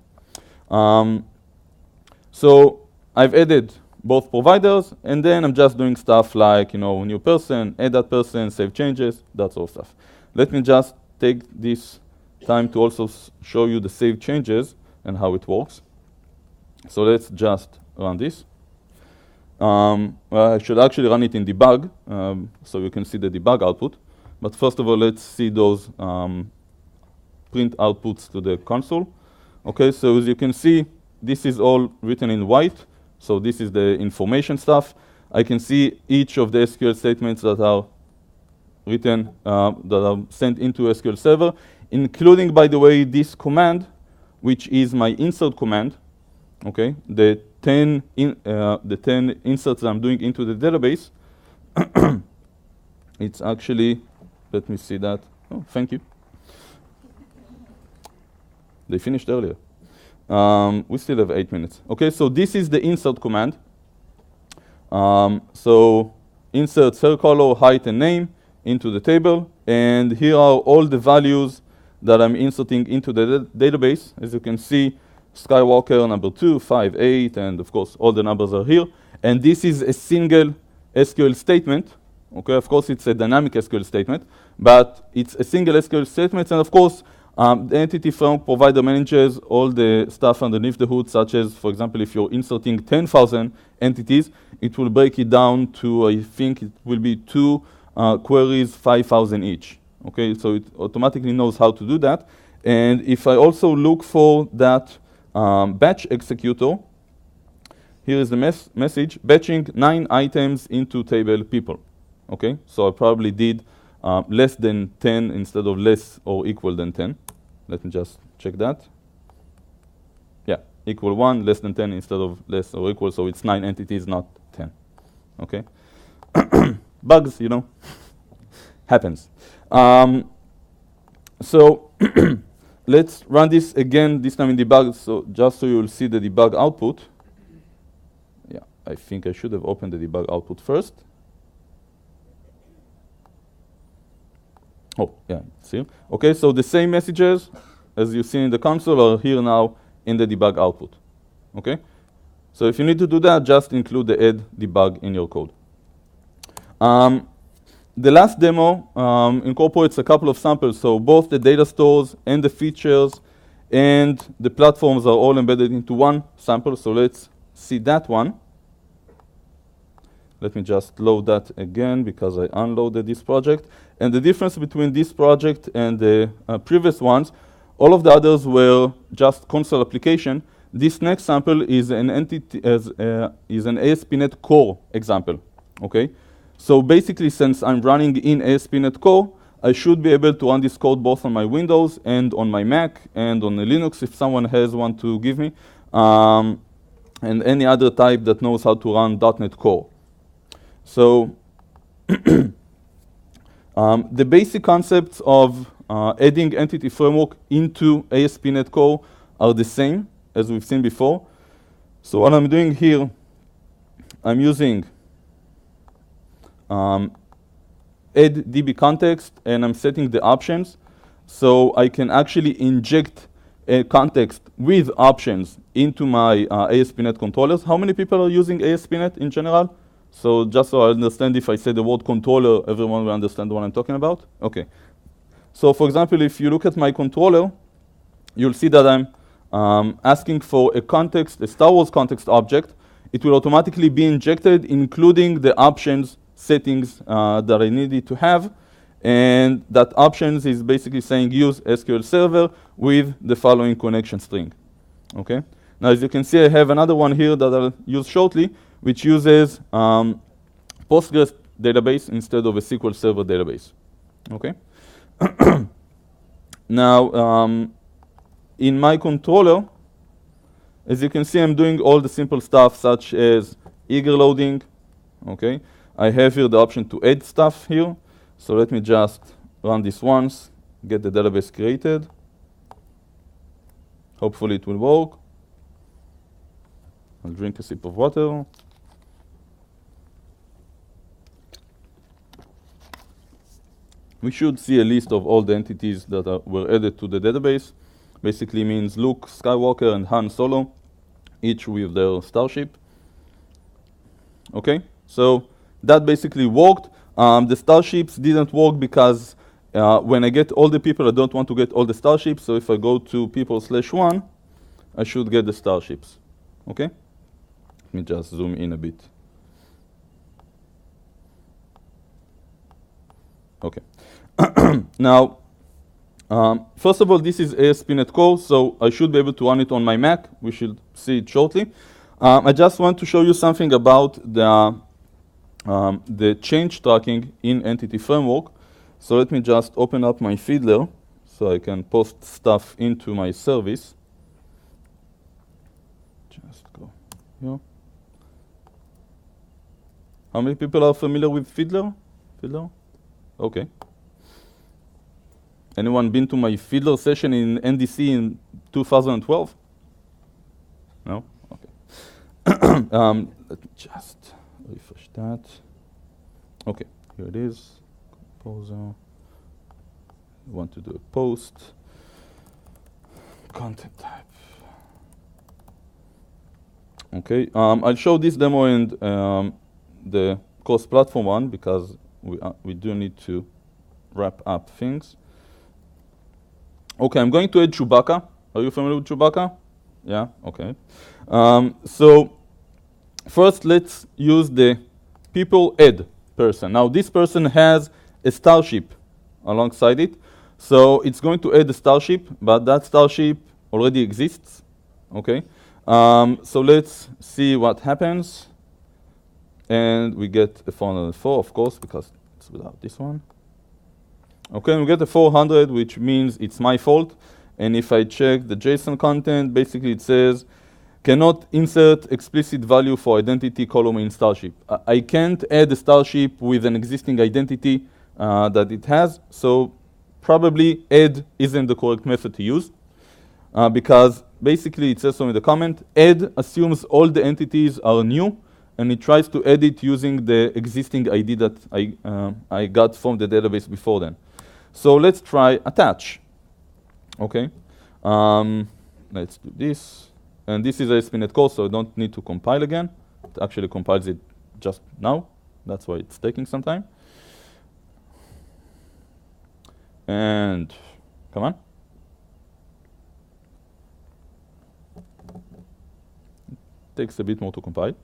So I've added both providers, and then I'm just doing stuff like, new person, add that person, save changes, that sort of stuff. Let me just take this time to also show you the save changes and how it works. So let's just run this. I should actually run it in debug, so you can see the debug output. But first of all, let's see those print outputs to the console. Okay, so as you can see, this is all written in white. So this is the information stuff. I can see each of the SQL statements that are written, that are sent into SQL Server, including, by the way, this command, which is my insert command. Okay, the 10 inserts that I'm doing into the database. It's actually, let me see that. Oh, thank you. They finished earlier. We still have 8 minutes. Okay, so this is the insert command. So insert cell color, height, and name into the table. And here are all the values that I'm inserting into the database. As you can see, Skywalker number 2, 5, 8, and of course all the numbers are here. And this is a single SQL statement. Okay, of course it's a dynamic SQL statement, but it's a single SQL statement. And of course, the entity framework provider manages all the stuff underneath the hood, such as, for example, if you're inserting 10,000 entities, it will break it down to, I think it will be 2 queries, 5,000 each. Okay, so it automatically knows how to do that. And if I also look for that batch executor, here is the message, batching 9 items into table people. Okay, so I probably did less than 10 instead of less or equal than 10. Let me just check that. Yeah, equal 1, less than 10 instead of less or equal, so it's 9 entities, not 10. Okay, bugs, happens. So let's run this again, this time in debug, so just so you'll see the debug output. Yeah, I think I should have opened the debug output first. Oh, yeah, see? Okay, so the same messages as you see in the console are here now in the debug output. Okay? So if you need to do that, just include the add debug in your code. The last demo incorporates a couple of samples, so both the data stores and the features and the platforms are all embedded into one sample, so let's see that one. Let me just load that again because I unloaded this project. And the difference between this project and the previous ones, all of the others were just console application. This next sample is an entity is an ASP.NET Core example. Okay, so basically, since I'm running in ASP.NET Core, I should be able to run this code both on my Windows and on my Mac and on the Linux if someone has one to give me, and any other type that knows how to run .NET Core. So the basic concepts of adding entity framework into ASP.NET Core are the same as we've seen before. So what I'm doing here, I'm using add DB context, and I'm setting the options. So I can actually inject a context with options into my ASP.NET controllers. How many people are using ASP.NET in general? So just so I understand, if I say the word controller, everyone will understand what I'm talking about? Okay. So for example, if you look at my controller, you'll see that I'm asking for a context, a Star Wars context object. It will automatically be injected, including the options settings that I needed to have. And that options is basically saying use SQL Server with the following connection string. Okay. Now, as you can see, I have another one here that I'll use shortly, which uses Postgres database instead of a SQL Server database. Okay. Now, in my controller, as you can see, I'm doing all the simple stuff such as eager loading. Okay. I have here the option to add stuff here. So let me just run this once, get the database created. Hopefully it will work. I'll drink a sip of water. We should see a list of all the entities that were added to the database. Basically means Luke Skywalker and Han Solo, each with their starship. Okay, so that basically worked. The starships didn't work because when I get all the people, I don't want to get all the starships. So if I go to people/1, I should get the starships. Okay? Let me just zoom in a bit. Okay. Now, first of all, this is ASP.NET Core, so I should be able to run it on my Mac. We should see it shortly. I just want to show you something about the change tracking in Entity Framework. So let me just open up my Fiddler so I can post stuff into my service. Just go here. How many people are familiar with Fiddler? Fiddler? Okay. Anyone been to my Fiddler session in NDC in 2012? No? Okay. Let me just refresh that. Okay, here it is. Composer. I want to do a post. Content type. Okay, I'll show this demo in the cross-platform one because we do need to wrap up things. Okay, I'm going to add Chewbacca. Are you familiar with Chewbacca? Yeah, okay. So first, let's use the people add person. Now, this person has a starship alongside it. So it's going to add a starship, but that starship already exists. Okay. So let's see what happens. And we get a 404, of course, because it's without this one. Okay, we get a 400, which means it's my fault. And if I check the JSON content, basically it says, cannot insert explicit value for identity column in Starship. I can't add a Starship with an existing identity that it has, so probably add isn't the correct method to use. Because basically it says so in the comment, add assumes all the entities are new, and it tries to add it using the existing ID that I got from the database before then. So let's try attach. Okay, let's do this. And this is ASP.NET Core, so I don't need to compile again. It actually compiles it just now. That's why it's taking some time. And come on. It takes a bit more to compile.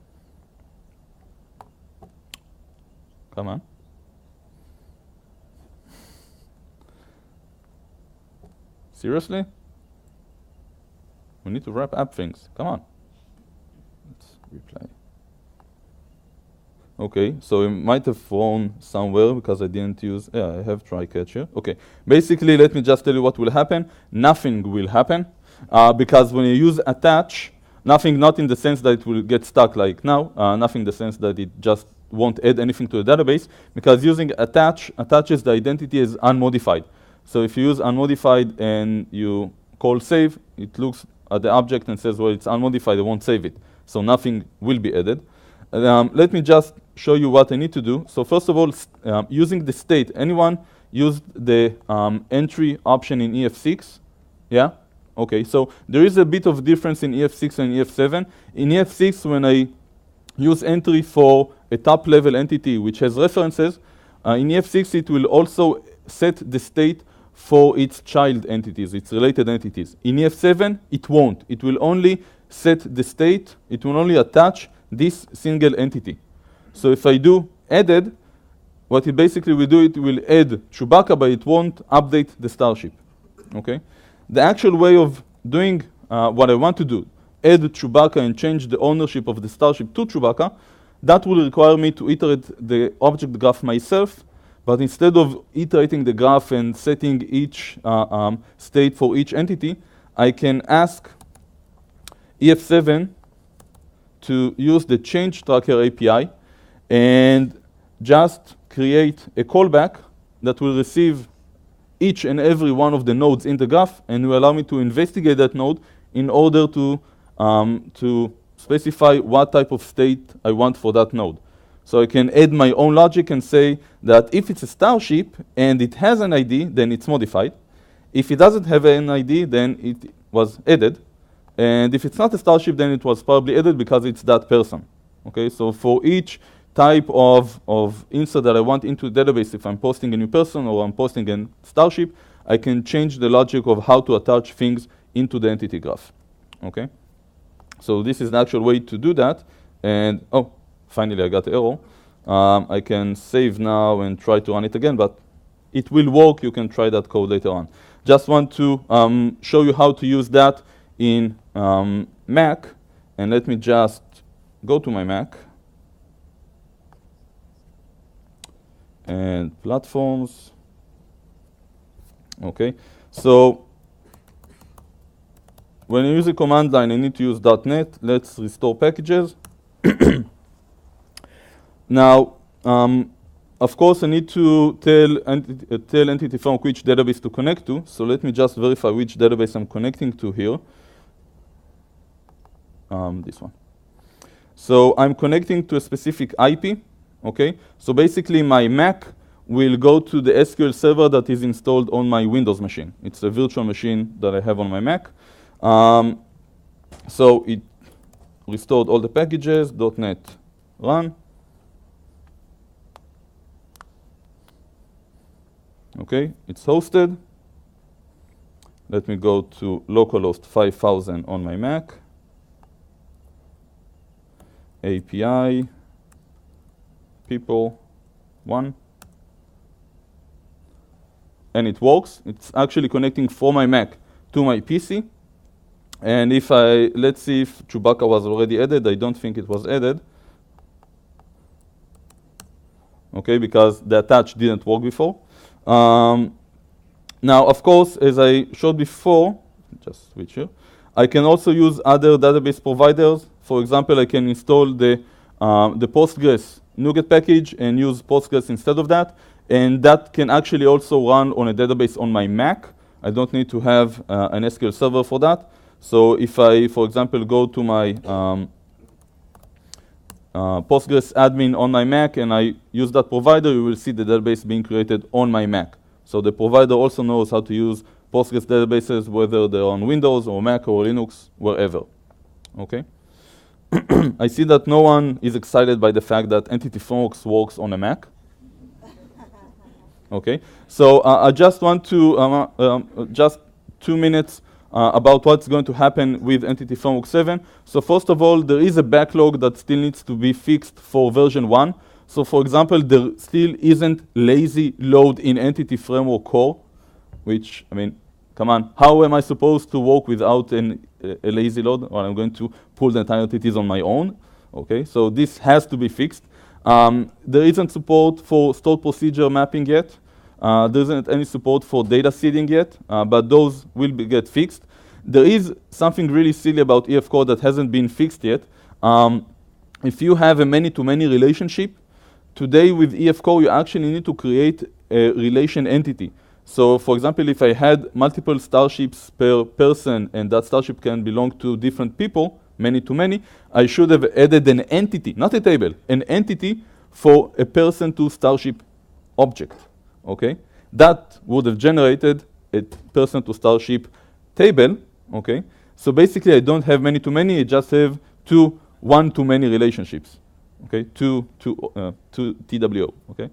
Come on. Seriously? We need to wrap up things. Come on. Let's reply. Okay, so it might have thrown somewhere because I didn't use, I have try catch here. Okay, basically, let me just tell you what will happen. Nothing will happen because when you use attach, nothing, not in the sense that it will get stuck like now, nothing in the sense that it just won't add anything to the database, because using attach attaches the identity as unmodified. So if you use unmodified and you call save, it looks at the object and says, well, it's unmodified, it won't save it. So nothing will be added. Let me just show you what I need to do. So first of all, using the state, anyone used the entry option in EF6? Yeah? Okay, so there is a bit of difference in EF6 and EF7. In EF6, when I use entry for a top level entity which has references, in EF6 it will also set the state for its child entities, its related entities. In EF7, it won't. It will only set the state, it will only attach this single entity. So if I do added, what it basically will do, it will add Chewbacca, but it won't update the starship. Okay? The actual way of doing what I want to do, add Chewbacca and change the ownership of the starship to Chewbacca, that will require me to iterate the object graph myself, but instead of iterating the graph and setting each state for each entity, I can ask EF7 to use the change tracker API and just create a callback that will receive each and every one of the nodes in the graph and will allow me to investigate that node in order to specify what type of state I want for that node. So I can add my own logic and say that if it's a starship and it has an ID, then it's modified. If it doesn't have an ID, then it was added. And if it's not a starship, then it was probably added because it's that person. Okay, so for each type of insert that I want into the database, if I'm posting a new person or I'm posting a starship, I can change the logic of how to attach things into the entity graph. Okay, so this is the actual way to do that. And oh, finally I got the error. I can save now and try to run it again, but it will work. You can try that code later on. Just want to show you how to use that in Mac, and let me just go to my Mac and platforms. Okay, so when you use a command line, I need to use .NET. Let's restore packages. Now, of course, I need to tell Entity Framework which database to connect to. So let me just verify which database I'm connecting to here. This one. So I'm connecting to a specific IP. Okay. So basically, my Mac will go to the SQL server that is installed on my Windows machine. It's a virtual machine that I have on my Mac. So it restored all the packages. .NET run. Okay, it's hosted. Let me go to localhost 5000 on my Mac. API, people, 1. And it works. It's actually connecting from my Mac to my PC. And if let's see if Chewbacca was already added. I don't think it was added. Okay, because the attach didn't work before. Now, of course, as I showed before, just switch here, I can also use other database providers. For example, I can install the Postgres NuGet package and use Postgres instead of that. And that can actually also run on a database on my Mac. I don't need to have an SQL server for that. So if I, for example, go to my Postgres admin on my Mac and I use that provider, you will see the database being created on my Mac. So the provider also knows how to use Postgres databases, whether they're on Windows or Mac or Linux, wherever. Okay. I see that no one is excited by the fact that Entity Frameworks works on a Mac. Okay. So I just want to, just 2 minutes about what's going to happen with Entity Framework 7. So first of all, there is a backlog that still needs to be fixed for version 1. So for example, there still isn't lazy load in entity framework core, which, I mean, come on, how am I supposed to work without a lazy load? Well, I'm going to pull the entire entities on my own. Okay, so this has to be fixed. There isn't support for stored procedure mapping yet. There isn't any support for data seeding yet, but those will get fixed. There is something really silly about EF code that hasn't been fixed yet. If you have a many-to-many relationship, today with EF code, you actually need to create a relation entity. So for example, if I had multiple starships per person and that starship can belong to different people, many-to-many, I should have added an entity, not a table, an entity for a person to starship object, okay? That would have generated a person to starship table, okay? So basically I don't have many-to-many, I just have two one-to-many relationships, okay? Two TWO, okay?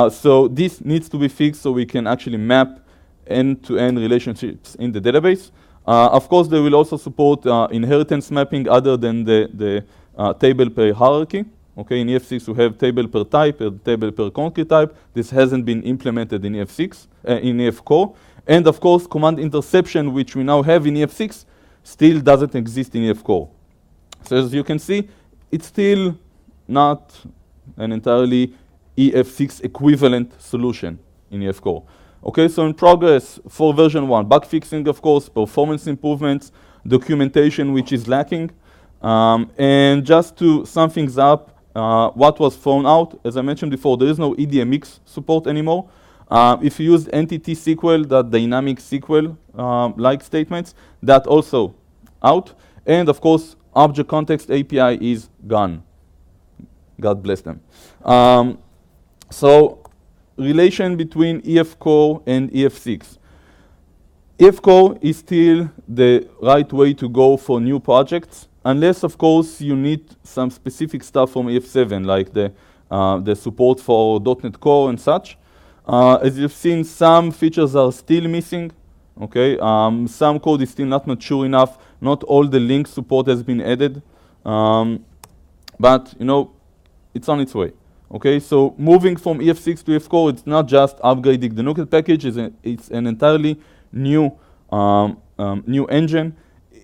So this needs to be fixed so we can actually map end-to-end relationships in the database. Of course, they will also support inheritance mapping other than the table per hierarchy. Okay, in EF6 we have table per type, table per concrete type. This hasn't been implemented in EF6, in EF core. And of course, command interception, which we now have in EF6, still doesn't exist in EF core. So as you can see, it's still not an entirely EF6 equivalent solution in EF core. Okay, so in progress for version 1, bug fixing, of course, performance improvements, documentation which is lacking. And just to sum things up, what was thrown out, as I mentioned before, there is no EDMX support anymore. If you use entity SQL, that dynamic SQL like statements, that also out. And of course, object context API is gone. God bless them. So relation between EF core and EF6. EF core is still the right way to go for new projects, unless of course you need some specific stuff from EF7, like the support for .NET Core and such. As you've seen, some features are still missing. Okay, some code is still not mature enough. Not all the link support has been added, but you know, it's on its way. Okay, so moving from EF6 to EF core, it's not just upgrading the NuGet package. It's an entirely new new engine.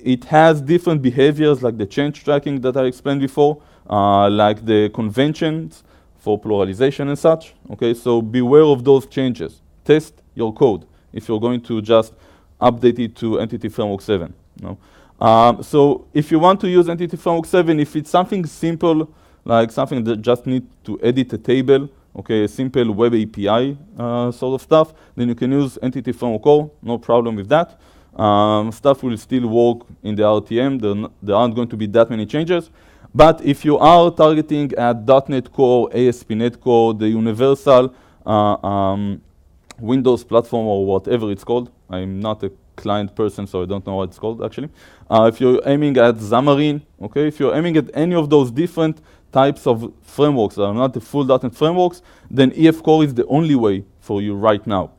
It has different behaviors like the change tracking that I explained before, like the conventions for pluralization and such. Okay, so beware of those changes. Test your code if you're going to just update it to Entity Framework 7. No? So if you want to use Entity Framework 7, if it's something simple, like something that just need to edit a table, okay, a simple web API sort of stuff, then you can use Entity Framework Core, no problem with that. Stuff will still work in the RTM. There aren't going to be that many changes. But if you are targeting at .NET Core, ASP.NET Core, the universal Windows platform or whatever it's called, I'm not a client person, so I don't know what it's called actually. If you're aiming at Xamarin, okay, if you're aiming at any of those different types of frameworks that are not the full .NET frameworks, then EF Core is the only way for you right now,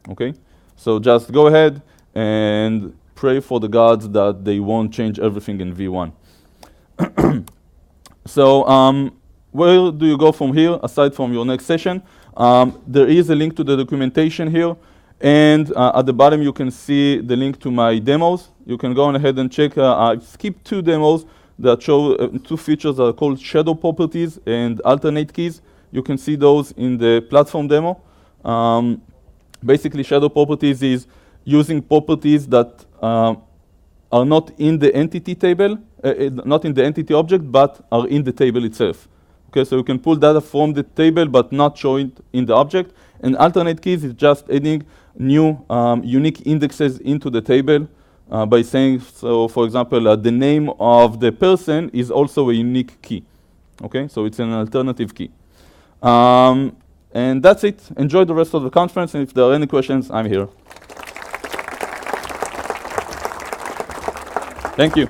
okay? So just go ahead and pray for the gods that they won't change everything in V1. So where do you go from here, aside from your next session? There is a link to the documentation here, and at the bottom you can see the link to my demos. You can go on ahead and check. I skipped 2 demos that show 2 features that are called shadow properties and alternate keys. You can see those in the platform demo. Basically, shadow properties is using properties that are not in the entity table, not in the entity object, but are in the table itself. Okay, so you can pull data from the table but not show it in the object. And alternate keys is just adding new unique indexes into the table by saying, so for example, the name of the person is also a unique key. Okay, so it's an alternative key. And that's it. Enjoy the rest of the conference, and if there are any questions, I'm here. Thank you.